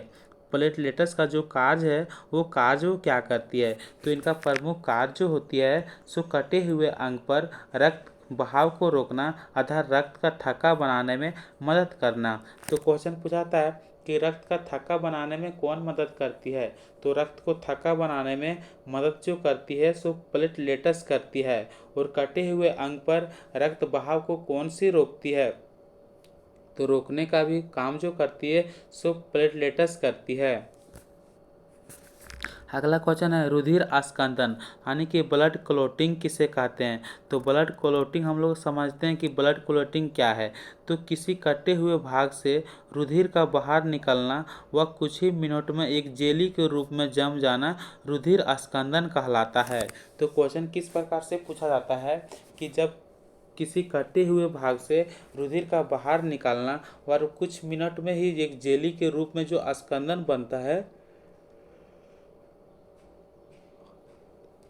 S1: प्लेटलेट्स का जो कार्य है वो कार्य वो क्या करती है? तो इनका प्रमुख कार्य जो होती है सो कटे हुए अंग पर रक्त बहाव को रोकना अथवा रक्त का थक्का बनाने में मदद करना। तो क्वेश्चन पूछाता है कि रक्त का थक्का बनाने में कौन मदद करती है? तो रक्त को थक्का बनाने में मदद जो करती है सो प्लेटलेट्स करती है। और कटे हुए अंग पर रक्त बहाव को कौन सी रोकती है? तो रोकने का भी काम जो करती है सो प्लेटलेट्स करती है। अगला क्वेश्चन है, रुधिर अस्कंदन यानी कि ब्लड क्लॉटिंग किसे कहते हैं? तो ब्लड क्लॉटिंग हम लोग समझते हैं कि ब्लड क्लॉटिंग क्या है। तो किसी कटे हुए भाग से रुधिर का बाहर निकलना व कुछ ही मिनट में एक जेली के रूप में जम जाना रुधिर अस्कंदन कहलाता है। तो क्वेश्चन किस प्रकार से पूछा जाता है कि जब किसी कटे हुए भाग से रुधिर का बाहर निकालना और कुछ मिनट में ही एक जेली के रूप में जो अस्कंदन बनता है,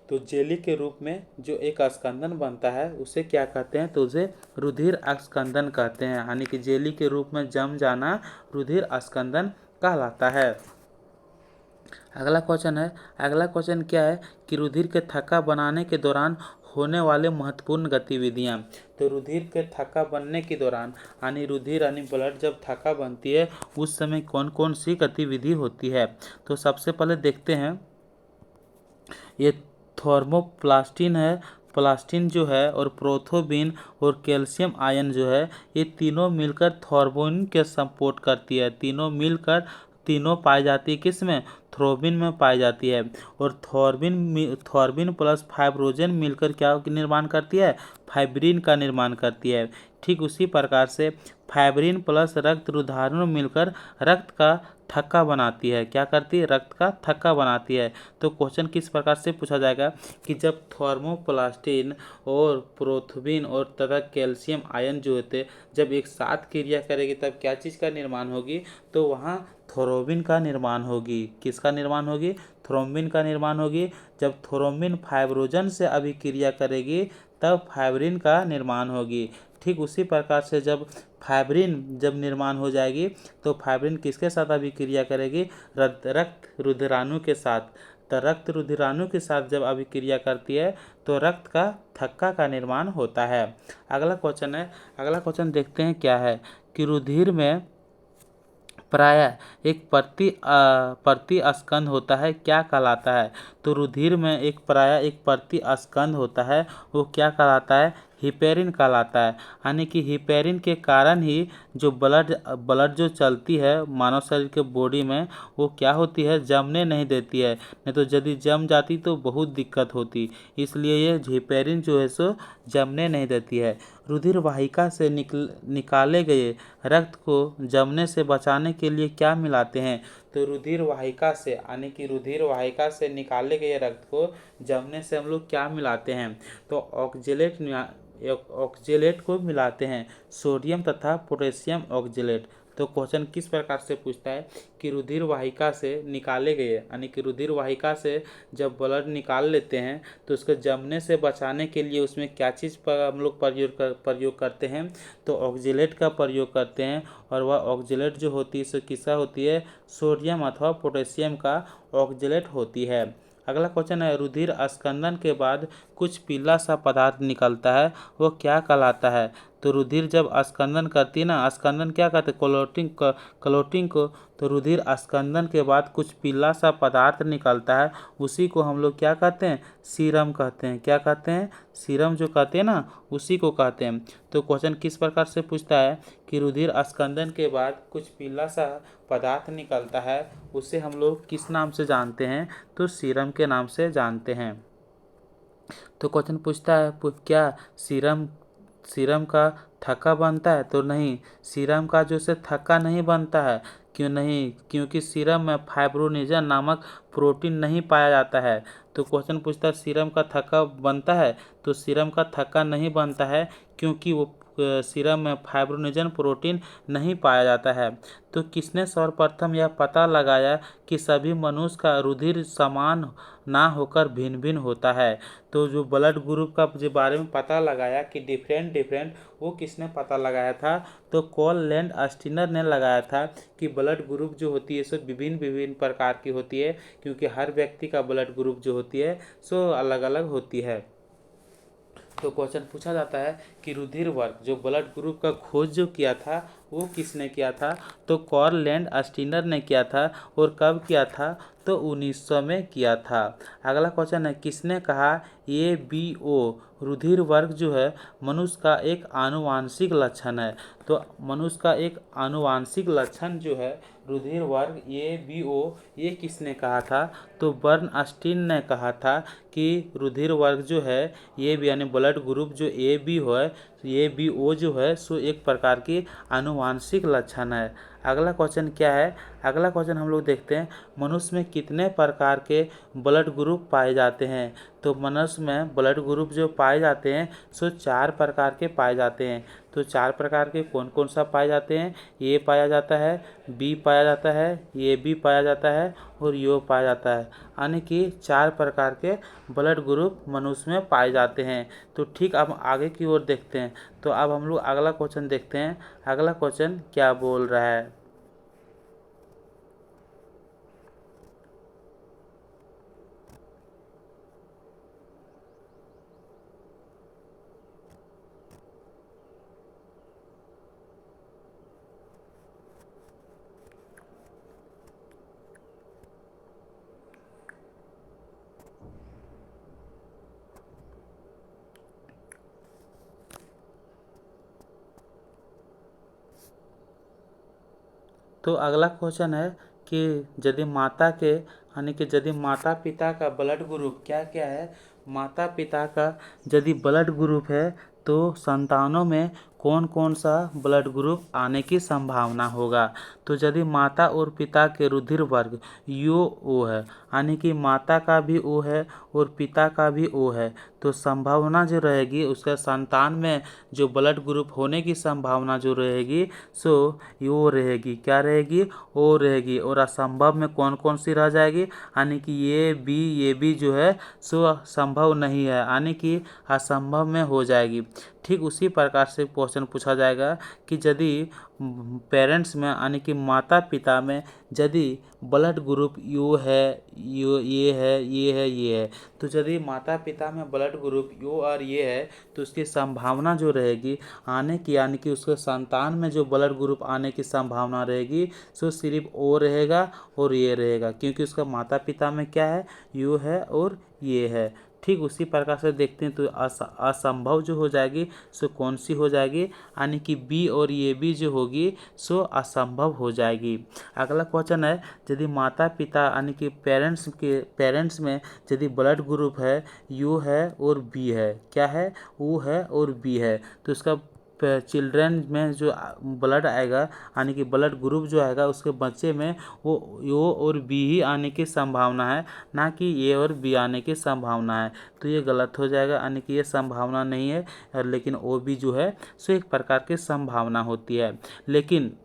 S1: तो जेली के रूप में जो एक अस्कंदन बनता है उसे क्या कहते हैं? तो उसे रुधिर अस्कंदन कहते हैं, यानी कि जेली के रूप में जम जाना रुधिर अस्कंदन कहलाता है। अगला क्वेश्चन क्या है कि रुधिर के थक्का बनाने के दौरान होने वाले महत्वपूर्ण गतिविधियां। तो रुधिर के थक्का बनने के दौरान यानी ब्लड जब थक्का बनती है उस समय कौन कौन सी गतिविधि होती है? तो सबसे पहले देखते हैं, ये थर्मोप्लास्टिन है, प्लास्टिन जो है, और प्रोथोबिन और कैल्शियम आयन जो है, ये तीनों मिलकर थ्रोम्बिन के सपोर्ट करती है। तीनों पाई जाती है किस में? थ्रोम्बिन में पाई जाती है। और थ्रोम्बिन प्लस फाइब्रोजन मिलकर क्या निर्माण करती है? फाइब्रिन का निर्माण करती है। ठीक उसी प्रकार से फाइब्रिन प्लस रक्त रुधिराणु मिलकर रक्त का थक्का बनाती है। क्या करती है? रक्त का थक्का बनाती है। तो क्वेश्चन किस प्रकार से पूछा जाएगा कि जब थर्मोप्लास्टिन और प्रोथोबिन और तथा कैल्शियम आयन जो होते जब एक साथ क्रिया करेगी तब क्या चीज़ का निर्माण होगी? तो वहाँ थ्रोम्बिन का निर्माण होगी। किसका निर्माण होगी? थ्रोम्बिन का निर्माण होगी। जब थ्रोम्बिन फाइब्रोजन से अभिक्रिया करेगी तब फाइब्रिन का निर्माण होगी। ठीक उसी प्रकार से जब फाइब्रिन निर्माण हो जाएगी तो फाइब्रिन किसके साथ अभिक्रिया करेगी? रक्त रुधिराणु के साथ। तो रक्त रुधिराणु के साथ जब अभिक्रिया करती है तो रक्त का थक्का का निर्माण होता है। अगला क्वेश्चन देखते हैं क्या है कि रुधिर में प्रायः एक प्रति स्कंद होता है, क्या कहलाता है? तो रुधिर में प्रायः एक प्रति स्कंद होता है, वो क्या कहलाता है? हिपेरिन कहलाता है। यानी कि हिपेरिन के कारण ही जो ब्लड जो चलती है मानव शरीर के बॉडी में, वो क्या होती है, जमने नहीं देती है। नहीं तो यदि जम जाती तो बहुत दिक्कत होती, इसलिए ये हिपेरिन जो है सो जमने नहीं देती है। रुधिर वाहिका से निकाले गए रक्त को जमने से बचाने के लिए क्या मिलाते हैं? तो रुधिर वाहिका से, यानी कि रुधिर वाहिका से निकाले गए रक्त को जमने से हम लोग क्या मिलाते हैं? तो ऑक्जेलेट को मिलाते हैं, सोडियम तथा पोटेशियम ऑक्जेलेट। तो क्वेश्चन किस प्रकार से पूछता है कि रुधिर वाहिका से निकाले गए, यानी कि रुधिर वाहिका से जब ब्लड निकाल लेते हैं तो उसको जमने से बचाने के लिए उसमें क्या चीज़ पर हम लोग प्रयोग करते हैं? तो ऑक्जेलेट का प्रयोग करते हैं। और वह ऑक्जेलेट जो होती है सो किसका होती है? सोडियम अथवा पोटेशियम का ऑक्जेलेट होती है। अगला क्वेश्चन है, रुधिर स्कंदन के बाद कुछ पीला सा पदार्थ निकलता है, वो क्या कहलाता है? तो रुधिर जब स्कंदन करती है ना, स्कंदन क्या कहते हैं, क्लोटिंग को। तो रुधिर स्कंदन के बाद कुछ पीला सा पदार्थ निकलता है, उसी को हम लोग क्या कहते हैं? सीरम कहते हैं। क्या कहते हैं? सीरम जो कहते हैं ना, उसी को कहते हैं। तो क्वेश्चन किस प्रकार से पूछता है कि रुधिर स्कंदन के बाद कुछ पीला सा पदार्थ निकलता है, उसे हम लोग किस नाम से जानते हैं? तो सीरम के नाम से जानते हैं। तो क्वेश्चन पूछता है क्या सीरम का थक्का बनता है? तो नहीं, सीरम का जो से थक्का नहीं बनता है। क्यों नहीं? क्योंकि सीरम में फाइब्रोनेजन नामक प्रोटीन नहीं पाया जाता है। तो क्वेश्चन पूछता है सीरम का थक्का बनता है? तो सीरम का थक्का नहीं बनता है क्योंकि वो सीरम में फाइब्रोनेजन प्रोटीन नहीं पाया जाता है। तो किसने सर्वप्रथम यह पता लगाया कि सभी मनुष्य का रुधिर समान ना होकर भिन्न भिन्न होता है? तो जो ब्लड ग्रुप का जो बारे में पता लगाया कि डिफरेंट, वो किसने पता लगाया था? तो कॉल लैंड स्टीनर ने लगाया था कि ब्लड ग्रुप जो होती है सो विभिन्न प्रकार की होती है, क्योंकि हर व्यक्ति का ब्लड ग्रुप जो होती है सो अलग अलग होती है। तो क्वेश्चन पूछा जाता है कि रुधिर वर्ग जो ब्लड ग्रुप का खोज जो किया था वो किसने किया था? तो कॉर्ल लैंड स्टीनर ने किया था। और कब किया था? तो 1900 में किया था। अगला क्वेश्चन है, किसने कहा ABO रुधिर वर्ग जो है मनुष्य का एक आनुवांशिक लक्षण है? तो मनुष्य का एक आनुवांशिक लक्षण जो है रुधिर वर्ग ABO, ये किसने कहा था? तो बर्नस्टीन ने कहा था कि रुधिर वर्ग जो है ये भी, यानी ब्लड ग्रुप जो AB है, ABO जो है सो एक प्रकार की आनुवांशिक लक्षण है। अगला क्वेश्चन क्या है? अगला क्वेश्चन हम लोग देखते हैं, मनुष्य में कितने प्रकार के ब्लड ग्रुप पाए जाते हैं? तो मनुष्य में ब्लड ग्रुप जो पाए जाते हैं सो 4 प्रकार के पाए जाते हैं। तो 4 प्रकार के कौन कौन सा पाए जाते हैं? A पाया जाता है, B पाया जाता है, AB पाया जाता है और O पाया जाता है। यानी कि 4 प्रकार के ब्लड ग्रुप मनुष्य में पाए जाते हैं। तो ठीक, अब आगे की ओर देखते हैं। तो अब हम लोग अगला क्वेश्चन देखते हैं, अगला क्वेश्चन क्या बोल रहा है। तो अगला क्वेश्चन है कि यदि माता के, यानी कि यदि माता पिता का ब्लड ग्रुप क्या क्या है, माता पिता का यदि ब्लड ग्रुप है तो संतानों में कौन कौन सा ब्लड ग्रुप आने की संभावना होगा? तो यदि माता और पिता के रुधिर वर्ग UO है, यानी कि माता का भी O है और पिता का भी O है, तो संभावना जो रहेगी उसके संतान में जो ब्लड ग्रुप होने की संभावना जो रहेगी सो O रहेगी। क्या रहेगी? O रहेगी। और असंभव में कौन कौन सी रह जाएगी? यानी कि ये भी जो है सो संभव नहीं है, यानी कि असंभव में हो जाएगी। ठीक उसी प्रकार से क्वेश्चन पूछा जाएगा कि यदि पेरेंट्स में, यानी कि माता पिता में यदि ब्लड ग्रुप U है, ये है, तो यदि माता पिता में ब्लड ग्रुप U और ये है तो उसकी संभावना जो रहेगी आने की, यानी कि उसके संतान में जो ब्लड ग्रुप आने की संभावना रहेगी सो सिर्फ O रहेगा और ये रहेगा, क्योंकि उसका माता पिता में क्या है? U है और ये है। ठीक उसी प्रकार से देखते हैं तो असंभव जो हो जाएगी सो कौन सी हो जाएगी, यानी कि बी और ये भी जो होगी सो असंभव हो जाएगी। अगला क्वेश्चन है, यदि माता पिता यानी कि पेरेंट्स में यदि ब्लड ग्रुप है यू है और बी है, क्या है, ओ है और बी है, तो इसका चिल्ड्रन में जो ब्लड आएगा यानी कि ब्लड ग्रुप जो आएगा उसके बच्चे में वो ओ और बी ही आने की संभावना है, ना कि ए और बी आने की संभावना है। तो ये गलत हो जाएगा, यानी कि ये संभावना नहीं है, लेकिन ओ बी जो है सो एक प्रकार की संभावना होती है। लेकिन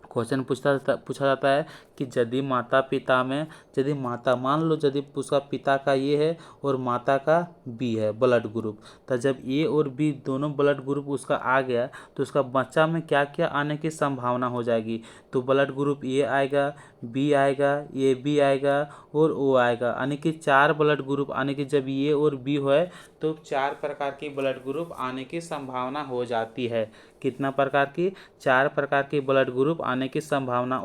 S1: क्वेश्चन पूछा जाता है कि यदि माता पिता में यदि माता मान लो यदि उसका पिता का ये है और माता का बी है ब्लड ग्रुप, तो जब ए और बी दोनों ब्लड ग्रुप उसका आ गया तो उसका बच्चा में क्या क्या आने की संभावना हो जाएगी, तो ब्लड ग्रुप ए आएगा, बी आएगा, ए बी आएगा और ओ आएगा, यानी कि 4 ब्लड ग्रुप आने की जब ए और बी है तो 4 प्रकार की ब्लड ग्रुप आने की संभावना हो जाती है। कितना प्रकार की, 4 प्रकार की ब्लड ग्रुप आने की संभावना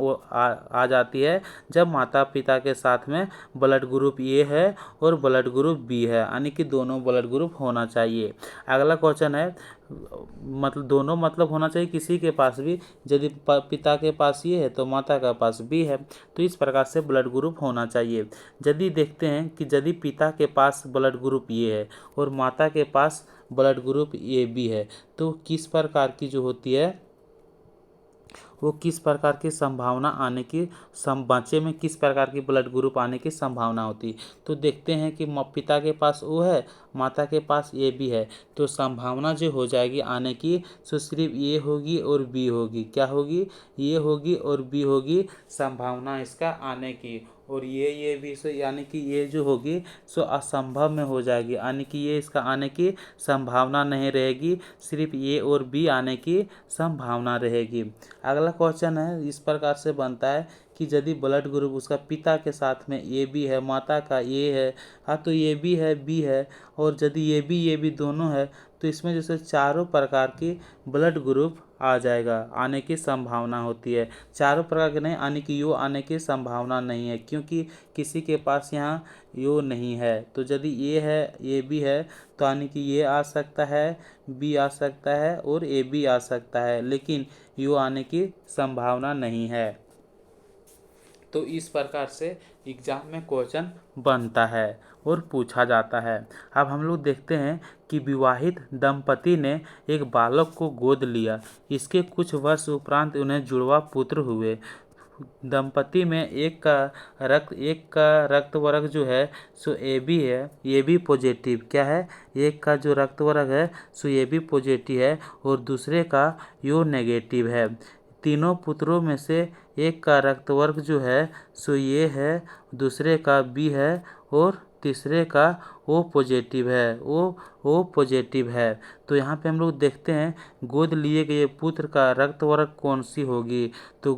S1: आ जाती है जब माता पिता के साथ में ब्लड ग्रुप ए है और ब्लड ग्रुप बी है, यानी कि दोनों ब्लड ग्रुप होना चाहिए। अगला क्वेश्चन है, मतलब दोनों मतलब होना चाहिए किसी के पास भी, यदि पिता के पास ये है तो माता के पास बी है, तो इस प्रकार से ब्लड ग्रुप होना चाहिए। यदि देखते हैं कि यदि पिता के पास ब्लड ग्रुप ये है और माता के पास ब्लड ग्रुप ए बी है, तो किस प्रकार की जो होती है वो किस प्रकार की संभावना आने की बच्चे में किस प्रकार की ब्लड ग्रुप आने की संभावना होती है। तो देखते हैं कि पिता के पास ओ है, माता के पास ए बी है, तो संभावना जो हो जाएगी आने की सो सिर्फ ए होगी और बी होगी, क्या होगी, ए होगी और बी होगी संभावना इसका आने की, और ये भी सो यानी कि ये जो होगी सो असंभव में हो जाएगी, यानी कि ये इसका आने की संभावना नहीं रहेगी, सिर्फ ए और बी आने की संभावना रहेगी। अगला क्वेश्चन है इस प्रकार से बनता है कि यदि ब्लड ग्रुप उसका पिता के साथ में ए बी है, माता का ए है, हाँ तो ए बी है बी है, और यदि ए बी दोनों है तो इसमें जैसे चारों प्रकार की ब्लड ग्रुप आ जाएगा, आने की संभावना होती है। चारों प्रकार के नहीं, आने की यो आने की संभावना नहीं है, क्योंकि किसी के पास यहाँ यो नहीं है। तो यदि ये है ए बी है तो यानी कि ये आ सकता है, बी आ सकता है और ए बी आ सकता है, लेकिन यो आने की संभावना नहीं है। तो इस प्रकार से एग्जाम में क्वेश्चन बनता है और पूछा जाता है। अब हम लोग देखते हैं कि विवाहित दंपति ने एक बालक को गोद लिया, इसके कुछ वर्ष उपरांत उन्हें जुड़वा पुत्र हुए। दंपति में एक का रक्त वर्ग जो है सो ए बी है, ये भी पॉजिटिव, क्या है, एक का जो रक्त वर्ग है सो ये भी पॉजिटिव है और दूसरे का यो नेगेटिव है। तीनों पुत्रों में से एक का रक्त वर्ग जो है सो ये है, दूसरे का बी है और तीसरे का ओ पॉजिटिव है, ओ पॉजिटिव है। तो यहाँ पे हम लोग देखते हैं गोद लिए गए पुत्र का रक्त वर्ग कौन सी होगी, तो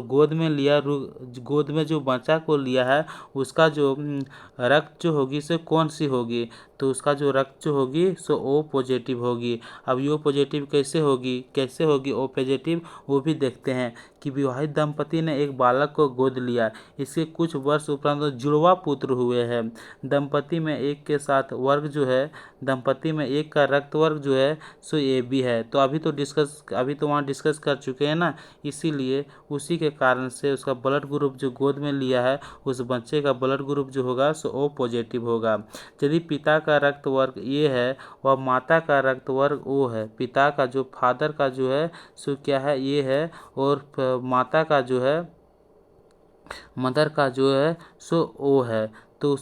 S1: गोद में जो बच्चा को लिया है उसका जो रक्त जो होगी सो कौन सी होगी, तो उसका जो रक्त जो होगी सो ओ पॉजिटिव होगी। अब यो पॉजिटिव कैसे होगी ओ पॉजिटिव, वो भी देखते हैं कि विवाहित दंपति ने एक बालक को गोद लिया, इसके कुछ वर्ष उपरांत जुड़वा पुत्र हुए हैं। दंपति में एक के साथ वर्ग जो है, दंपति में एक का रक्त वर्ग जो है सो ए बी है। तो अभी तो वहाँ डिस्कस कर चुके हैं ना, इसीलिए उसी के कारण से उसका ब्लड ग्रुप जो गोद में लिया है उस बच्चे का ब्लड ग्रुप जो होगा सो ओ पॉजिटिव होगा। यदि पिता का रक्त वर्ग ए है और माता का रक्त वर्ग ओ है, पिता का जो फादर का जो है सो क्या है ये है, और माता का जो है मदर का जो है सो ओ है, तो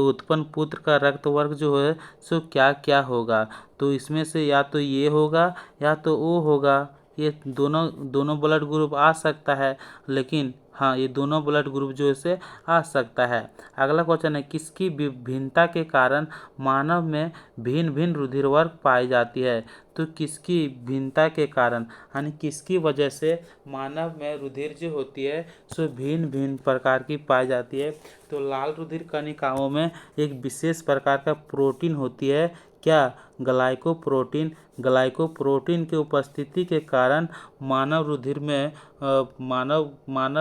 S1: उत्पन्न पुत्र का रक्त वर्ग जो है सो क्या क्या होगा, तो इसमें से या तो ये होगा या तो ओ होगा। ये दोनों ब्लड ग्रुप आ सकता है, लेकिन हाँ ये दोनों ब्लड ग्रुप जो से आ सकता है। अगला क्वेश्चन है, किसकी भिन्नता के कारण मानव में भिन्न भिन्न रुधिर वर्ग पाई जाती है, तो किसकी भिन्नता के कारण यानी किसकी वजह से मानव में रुधिर जो होती है सो भिन्न भिन्न प्रकार की पाई जाती है, तो लाल रुधिर कणिकाओं में एक विशेष प्रकार का प्रोटीन होती है, क्या ग्लाइकोप्रोटीन की उपस्थिति के कारण मानव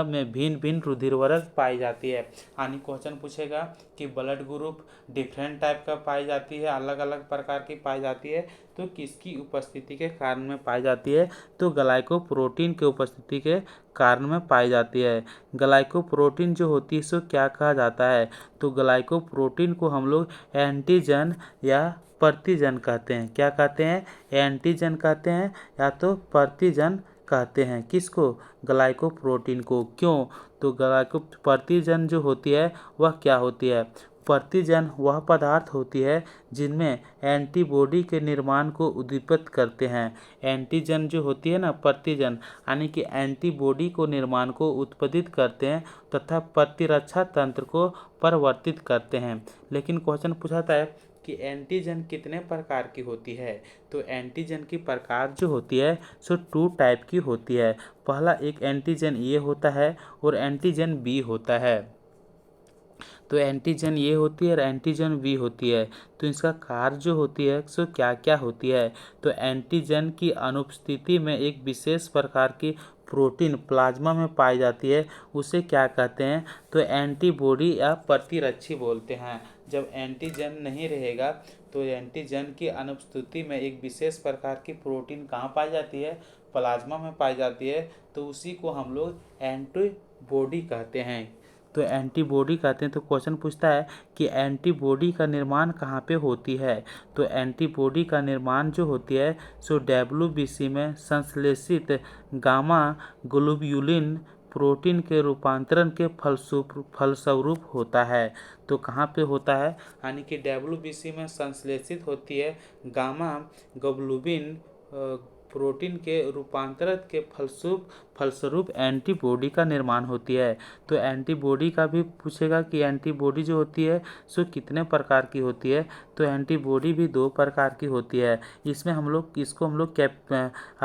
S1: में भिन्न भिन्न रुधिरवरक पाई जाती है। यानी क्वेश्चन पूछेगा कि ब्लड ग्रुप डिफरेंट टाइप का पाई जाती है, अलग अलग प्रकार की पाई जाती है, तो किसकी उपस्थिति के कारण में पाई जाती है? तो ग्लाइकोप्रोटीन की उपस्थिति के कारण में पाई जाती है। ग्लाइकोप्रोटीन जो होती है इसको क्या कहा जाता है? तो ग्लाइकोप्रोटीन को हम लोग एंटीजन या प्रतिजन कहते हैं। क्या कहते हैं? एंटीजन कहते हैं या तो प्रतिजन कहते हैं। किसको? ग्लाइकोप्रोटीन को। क्यों? तो प्रतिजन जो होती है वह क्या होती है? प्रतिजन वह पदार्थ होती है जिनमें एंटीबॉडी के निर्माण को उद्दीपित करते हैं। एंटीजन जो होती है ना, प्रतिजन, यानी कि एंटीबॉडी को निर्माण को उत्पादित करते हैं तथा प्रतिरक्षा तंत्र को परिवर्तित करते हैं। लेकिन क्वेश्चन पूछाता है कि एंटीजन कितने प्रकार की होती है? तो एंटीजन की प्रकार जो होती है सो 2 टाइप की होती है। पहला एक एंटीजन ए होता है और एंटीजन बी होता है। तो एंटीजन ए होती है और एंटीजन बी होती है। तो इसका कार्य जो होती है सो क्या क्या होती है? तो एंटीजन की अनुपस्थिति में एक विशेष प्रकार की प्रोटीन प्लाज्मा में पाई जाती है, उसे क्या कहते हैं? तो एंटीबॉडी या प्रतिरक्षी बोलते हैं। जब एंटीजन नहीं रहेगा तो एंटीजन की अनुपस्थिति में एक विशेष प्रकार की प्रोटीन कहाँ पाई जाती है? प्लाज्मा में पाई जाती है, तो उसी को हम लोग एंटीबॉडी कहते हैं। तो एंटीबॉडी कहते हैं। तो क्वेश्चन पूछता है कि एंटीबॉडी का निर्माण कहाँ पे होती है? तो एंटीबॉडी का निर्माण जो होती है सो WBC में संश्लेषित गामा ग्लोब्यूलिन प्रोटीन के रूपांतरण के फलस्वरूप होता है। तो कहाँ पे होता है? यानी कि WBC में संश्लेषित होती है गामा ग्लोब्यूलिन प्रोटीन के रूपांतरण के फलस्वरूप एंटीबॉडी का निर्माण होती है। तो एंटीबॉडी का भी पूछेगा कि एंटीबॉडी जो होती है सो कितने प्रकार की होती है? तो एंटीबॉडी भी 2 प्रकार की होती है। इसमें हम लोग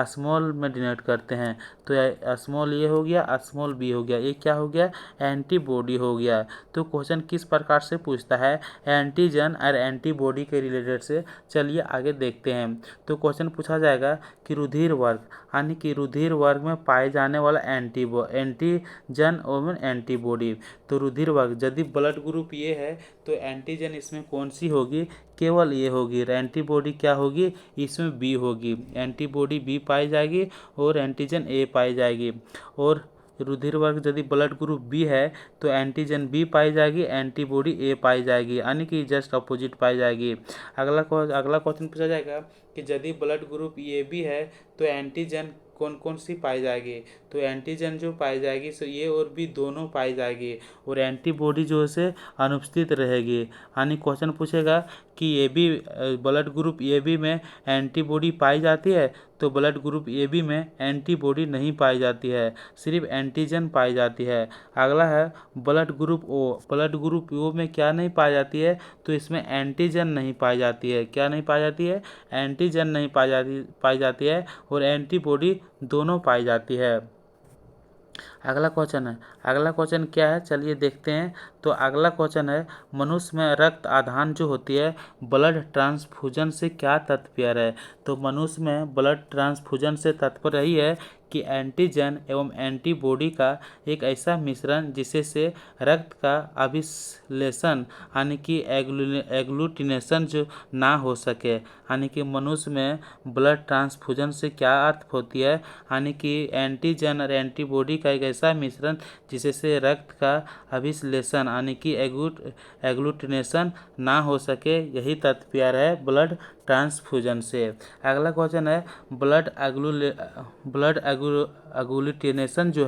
S1: स्मॉल में डिनोट करते हैं। तो स्मॉल ये हो गया, स्मॉल बी हो गया, ये क्या हो गया? एंटीबॉडी हो गया। तो क्वेश्चन किस प्रकार से पूछता है? एंटीजन और एंटीबॉडी के रिलेटेड से। चलिए आगे देखते हैं। तो क्वेश्चन पूछा जाएगा कि रुधिर वर्ग, यानी कि रुधिर वर्ग में पाए जाने वाला एंटीजन एवं एंटीबॉडी। तो रुधिर वर्ग यदि ब्लड ग्रुप ये है तो एंटीजन इसमें कौन सी होगी? केवल ये होगी। एंटीबॉडी क्या होगी? इसमें बी होगी। एंटीबॉडी बी पाई जाएगी और एंटीजन ए पाई जाएगी। और रुधिर वर्ग यदि ब्लड ग्रुप बी है तो एंटीजन बी पाई जाएगी, एंटीबॉडी ए पाई जाएगी, यानी कि जस्ट अपोजिट पाई जाएगी। अगला क्वेश्चन पूछा जाएगा कि यदि ब्लड ग्रुप ए बी है तो एंटीजन कौन कौन सी पाई जाएगी? तो एंटीजन जो पाई जाएगी सो ए और बी दोनों पाई जाएगी और एंटीबॉडी जो है अनुपस्थित रहेगी। यानी क्वेश्चन पूछेगा कि A B blood group A B में एंटीबॉडी पाई जाती है, तो ब्लड ग्रुप ए बी में एंटीबॉडी नहीं पाई जाती है, सिर्फ एंटीजन पाई जाती है। अगला है blood group O. Blood group O में क्या नहीं पाई जाती है? तो इसमें एंटीजन नहीं पाई जाती है। क्या नहीं पाई जाती है? एंटीजन नहीं पाई जाती है और एंटीबॉडी दोनों पाई जाती है। अगला क्वेश्चन क्या है? चलिए देखते हैं। तो अगला क्वेश्चन है मनुष्य में रक्त आदान जो होती है ब्लड ट्रांसफ्यूजन से क्या तात्पर्य है? तो मनुष्य में ब्लड ट्रांसफ्यूजन से तात्पर्य यही है कि एंटीजन एवं एंटीबॉडी का एक ऐसा मिश्रण जिससे से रक्त का अभिश्लेषण यानी कि एग्लूटिनेशन जो ना हो सके। यानी कि मनुष्य में ब्लड ट्रांसफ्यूजन से क्या अर्थ होती है? यानी कि एंटीजन और एंटीबॉडी का एक ऐसा मिश्रण जिससे से रक्त का अभिश्लेषण यानी कि एग्लूटिनेशन ना हो सके, यही तात्पर्य है ब्लड ट्रांसफ्यूजन से। अगला क्वेश्चन है ब्लड एग्लूटिनेशन जो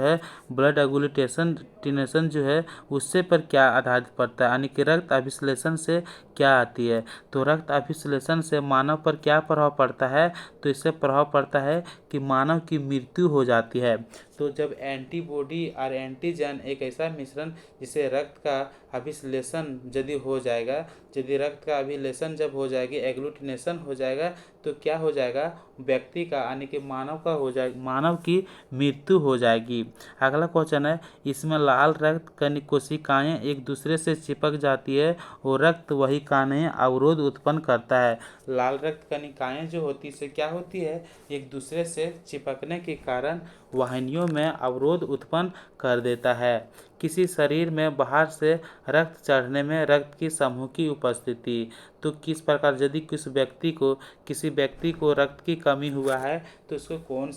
S1: है उससे पर क्या आधारित पड़ता है? यानी कि रक्त अभिश्लेषण से क्या आती है? तो रक्त अभिश्लेषण से मानव पर क्या प्रभाव पड़ता है? तो इससे प्रभाव पड़ता है कि मानव की मृत्यु हो जाती है। तो जब एंटीबॉडी और एंटीजन एक ऐसा मिश्रण जिसे रक्त का अभिश्लेषण यदि हो जाएगा, यदि रक्त का अभिश्लेषण जब हो जाएगी, एग्लूटिनेशन हो जाएगा, तो क्या हो जाएगा, व्यक्ति का यानी कि मानव का हो जाए, मानव की मृत्यु हो जाएगी। अगला क्वेश्चन है, इसमें लाल रक्त कणिक कोशिकाएं एक दूसरे से चिपक जाती है और रक्त वही कानें अवरोध उत्पन्न करता है। लाल रक्त कणिकाएं जो होती है क्या होती है, एक दूसरे से चिपकने के कारण वाहिनियों में अवरोध उत्पन्न कर देता है। किसी शरीर में बाहर से रक्त चढ़ने में रक्त की समूह की उपस्थिति। तो किस प्रकार यदि किसी व्यक्ति को रक्त की कमी हुआ है तो उसको कौन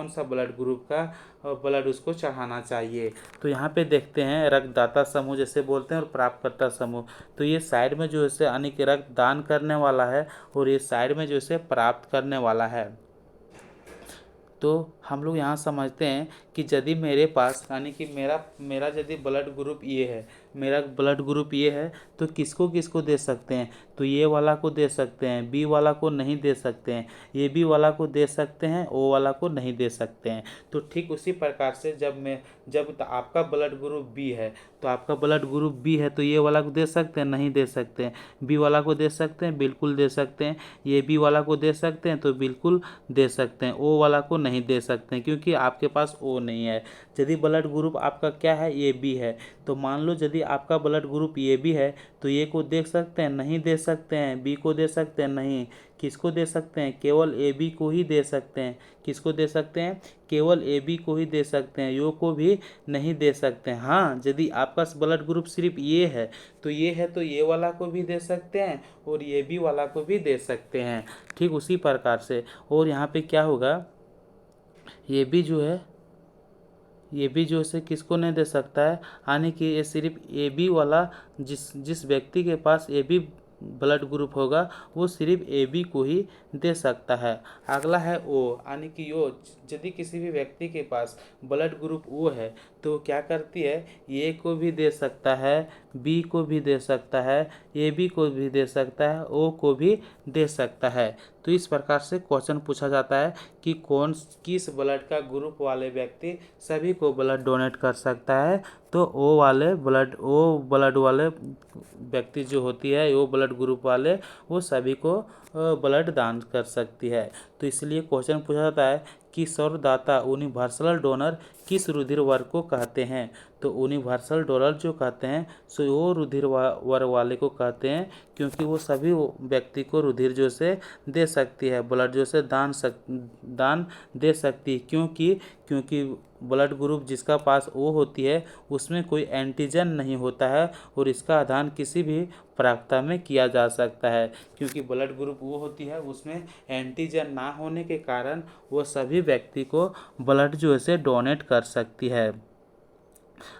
S1: सा ब्लड ग्रुप का ब्लड उसको चढ़ाना चाहिए। तो यहाँ पे देखते हैं रक्तदाता समूह जैसे बोलते हैं और प्राप्तकर्ता समूह। तो ये साइड में जो है यानी कि रक्त दान करने वाला है और ये साइड में जो है प्राप्त करने वाला है। तो हम लोग यहाँ समझते हैं कि यदि मेरे पास यानी कि मेरा यदि ब्लड ग्रुप ये है, मेरा ब्लड ग्रुप ये है, तो किसको किसको दे सकते हैं, तो ये वाला को दे सकते हैं, बी वाला को नहीं दे सकते हैं, ए बी वाला को दे सकते हैं, ओ वाला को नहीं दे सकते हैं। तो ठीक उसी प्रकार से जब आपका ब्लड ग्रुप बी है, तो आपका ब्लड ग्रुप बी है तो ये वाला को दे सकते हैं, नहीं दे सकते हैं। बी वाला को दे सकते हैं, बिल्कुल दे सकते हैं। ये बी वाला को दे सकते हैं तो बिल्कुल दे सकते हैं। ओ वाला को नहीं दे सकते हैं क्योंकि आपके पास ओ नहीं है। यदि ब्लड ग्रुप आपका क्या है, ए बी है, तो मान लो यदि आपका ब्लड ग्रुप ए बी है तो ए को देख सकते हैं, नहीं दे सकते हैं। बी को दे सकते हैं, नहीं। किसको दे सकते हैं, केवल ए बी को ही दे सकते हैं। किसको दे सकते हैं, केवल ए बी को ही दे सकते हैं, यो को भी नहीं दे सकते हैं। हाँ, यदि आपका ब्लड ग्रुप सिर्फ ये है तो ये वाला को भी दे सकते हैं और ये बी वाला को भी दे सकते हैं। ठीक उसी प्रकार से। और यहाँ पे क्या होगा, ये भी जो है किसको नहीं दे सकता है, यानी कि ये सिर्फ ए बी वाला जिस व्यक्ति के पास ए बी ब्लड ग्रुप होगा वो सिर्फ ए बी को ही दे सकता है। अगला है ओ, यानी कि ओ यदि किसी भी व्यक्ति के पास ब्लड ग्रुप ओ है तो क्या करती है, ए को भी दे सकता है, बी को भी दे सकता है, ए बी को भी दे सकता है, ओ को भी दे सकता है। तो इस प्रकार से क्वेश्चन पूछा जाता है कि किस ब्लड का ग्रुप वाले व्यक्ति सभी को ब्लड डोनेट कर सकता है। तो ओ ब्लड वाले व्यक्ति जो होती है, ओ ब्लड ग्रुप वाले, वो सभी को ब्लड दान कर सकती है। तो इसलिए क्वेश्चन पूछा जाता है कि सर्वदाता यूनिवर्सल डोनर किस रुधिर वर्ग को कहते हैं। तो यूनिवर्सल डोनर जो कहते हैं सो वो रुधिर वर्ग वाले को कहते हैं क्योंकि वो सभी व्यक्ति को रुधिर जो से दे सकती है, ब्लड जो से दान दे सकती है। क्योंकि ब्लड ग्रुप जिसका पास ओ होती है उसमें कोई एंटीजन नहीं होता है और इसका आधान किसी भी प्राप्तता में किया जा सकता है। क्योंकि ब्लड ग्रुप वो होती है उसमें एंटीजन ना होने के कारण वो सभी व्यक्ति को ब्लड जो है डोनेट कर सकती है।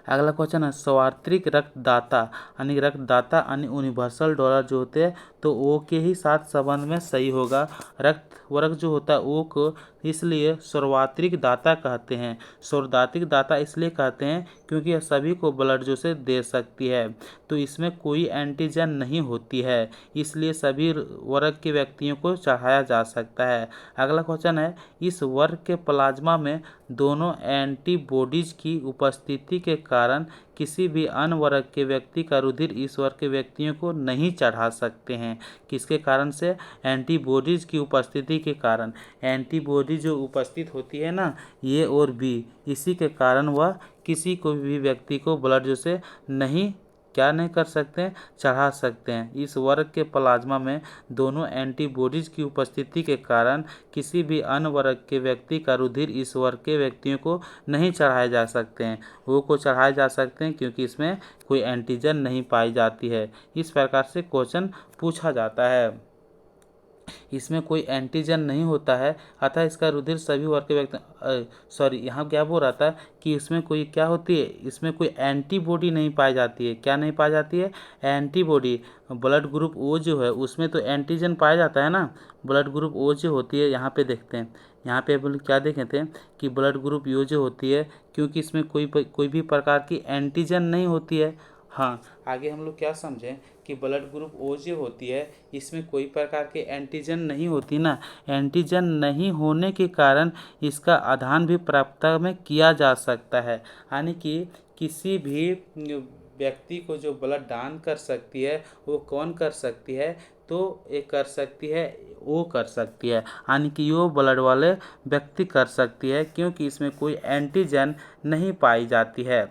S1: अगला क्वेश्चन है, स्वार्थिक रक्तदाता यानी यूनिवर्सल डोनर जो होते हैं तो ओ के ही साथ संबंध में सही होगा। रक्त वर्ग जो होता है ओ को इसलिए सर्वात्रिक दाता कहते हैं। सर्वात्रिक दाता इसलिए कहते हैं क्योंकि यह सभी को ब्लड जो से दे सकती है। तो इसमें कोई एंटीजन नहीं होती है, इसलिए सभी वर्ग के व्यक्तियों को चढ़ाया जा सकता है। अगला क्वेश्चन है, इस वर्ग के प्लाज्मा में दोनों एंटीबॉडीज की उपस्थिति के कारण किसी भी अन्य वर्ग के व्यक्ति का रुधिर इस वर्ग के व्यक्तियों को नहीं चढ़ा सकते हैं। किसके कारण से, एंटीबॉडीज की उपस्थिति के कारण। एंटीबॉडी जो उपस्थित होती है ना, ए और बी, इसी के कारण वह किसी को भी व्यक्ति को ब्लड जो से नहीं कर सकते हैं, चढ़ा सकते हैं। इस वर्ग के प्लाज्मा में दोनों एंटीबॉडीज की उपस्थिति के कारण किसी भी अन्य वर्ग के व्यक्ति का रुधिर इस वर्ग के व्यक्तियों को नहीं चढ़ाए जा सकते हैं, वो को चढ़ाए जा सकते हैं क्योंकि इसमें कोई एंटीजन नहीं पाई जाती है। इस प्रकार से क्वेश्चन पूछा जाता है। इसमें कोई एंटीजन नहीं होता है अतः इसका रुधिर सभी वर्ग के व्यक्ति यहाँ क्या बोल रहा था कि इसमें कोई क्या होती है, इसमें कोई एंटीबॉडी नहीं पाई जाती है। क्या नहीं पाई जाती है, एंटीबॉडी। ब्लड ग्रुप ओ जो है उसमें तो एंटीजन पाया जाता है ना। ब्लड ग्रुप ओ जो होती है, यहाँ पे देखते हैं, यहाँ पे अपन क्या देखे थे कि ब्लड ग्रुप ओ जो होती है क्योंकि इसमें कोई भी प्रकार की एंटीजन नहीं होती है। हाँ, आगे हम लोग क्या समझें कि ब्लड ग्रुप ओ जो होती है इसमें कोई प्रकार के एंटीजन नहीं होती ना। एंटीजन नहीं होने के कारण इसका आधान भी प्राप्तता में किया जा सकता है, यानी कि किसी भी व्यक्ति को जो ब्लड दान कर सकती है वो कौन कर सकती है, तो ये कर सकती है वो कर सकती है, यानी कि यो ब्लड वाले व्यक्ति कर सकती है, क्योंकि इसमें कोई एंटीजन नहीं पाई जाती है।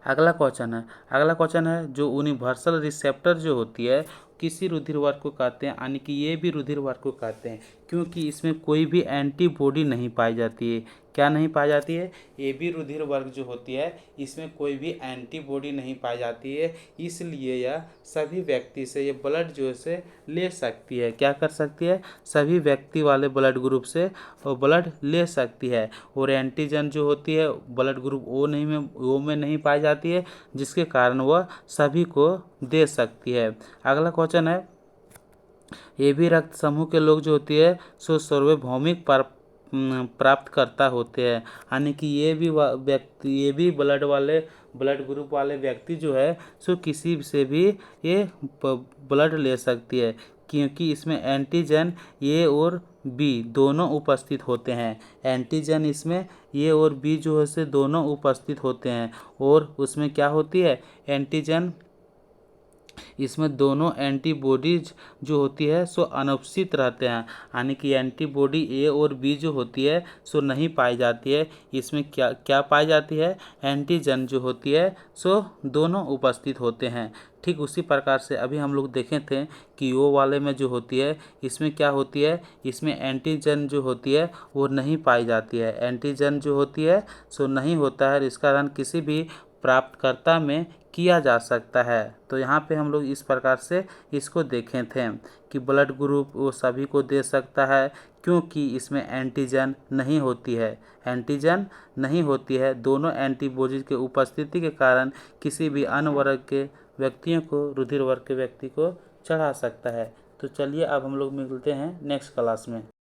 S1: अगला क्वेश्चन है जो यूनिवर्सल रिसेप्टर जो होती है किसी रुधिर वर्ग को कहते हैं, यानी कि ये भी रुधिर वर्ग को कहते हैं, क्योंकि इसमें कोई भी एंटीबॉडी नहीं पाई जाती है। क्या नहीं पाई जाती है? ये भी रुधिर वर्ग जो होती है इसमें कोई भी एंटीबॉडी नहीं पाई जाती है, इसलिए यह सभी व्यक्ति से ये ब्लड जो है ले सकती है। क्या कर सकती है? सभी व्यक्ति वाले ब्लड ग्रुप से वो ब्लड ले सकती है। और एंटीजन जो होती है ब्लड ग्रुप ओ में नहीं पाई जाती है, जिसके कारण वह सभी को दे सकती है। अगला क्वेश्चन है ए बी रक्त समूह के लोग जो होती है सो सार्वभौमिक प्राप्तकर्ता होते हैं, यानी कि ये भी ब्लड ग्रुप वाले व्यक्ति जो है सो किसी से भी ये ब्लड ले सकती है, क्योंकि इसमें एंटीजन ए और बी दोनों उपस्थित होते हैं। एंटीजन इसमें ए और बी जो है से दोनों उपस्थित होते हैं, और उसमें क्या होती है? एंटीजन इसमें दोनों एंटीबॉडीज जो होती है सो अनुपस्थित रहते हैं, यानी कि एंटीबॉडी ए और बी जो होती है सो नहीं पाई जाती है। इसमें क्या क्या पाई जाती है? एंटीजन जो होती है सो दोनों उपस्थित होते हैं। ठीक उसी प्रकार से अभी हम लोग देखे थे कि ओ वाले में जो होती है इसमें क्या होती है? इसमें एंटीजन जो होती है वो नहीं पाई जाती है। एंटीजन जो होती है सो नहीं होता है, इसका कारण किसी भी प्राप्तकर्ता में किया जा सकता है। तो यहाँ पे हम लोग इस प्रकार से इसको देखे थे कि ब्लड ग्रुप वो सभी को दे सकता है, क्योंकि इसमें एंटीजन नहीं होती है। एंटीजन नहीं होती है, दोनों एंटीबॉडीज के उपस्थिति के कारण किसी भी अन्य वर्ग के व्यक्तियों को रुधिर वर्ग के व्यक्ति को चढ़ा सकता है। तो चलिए अब हम लोग मिलते हैं नेक्स्ट क्लास में।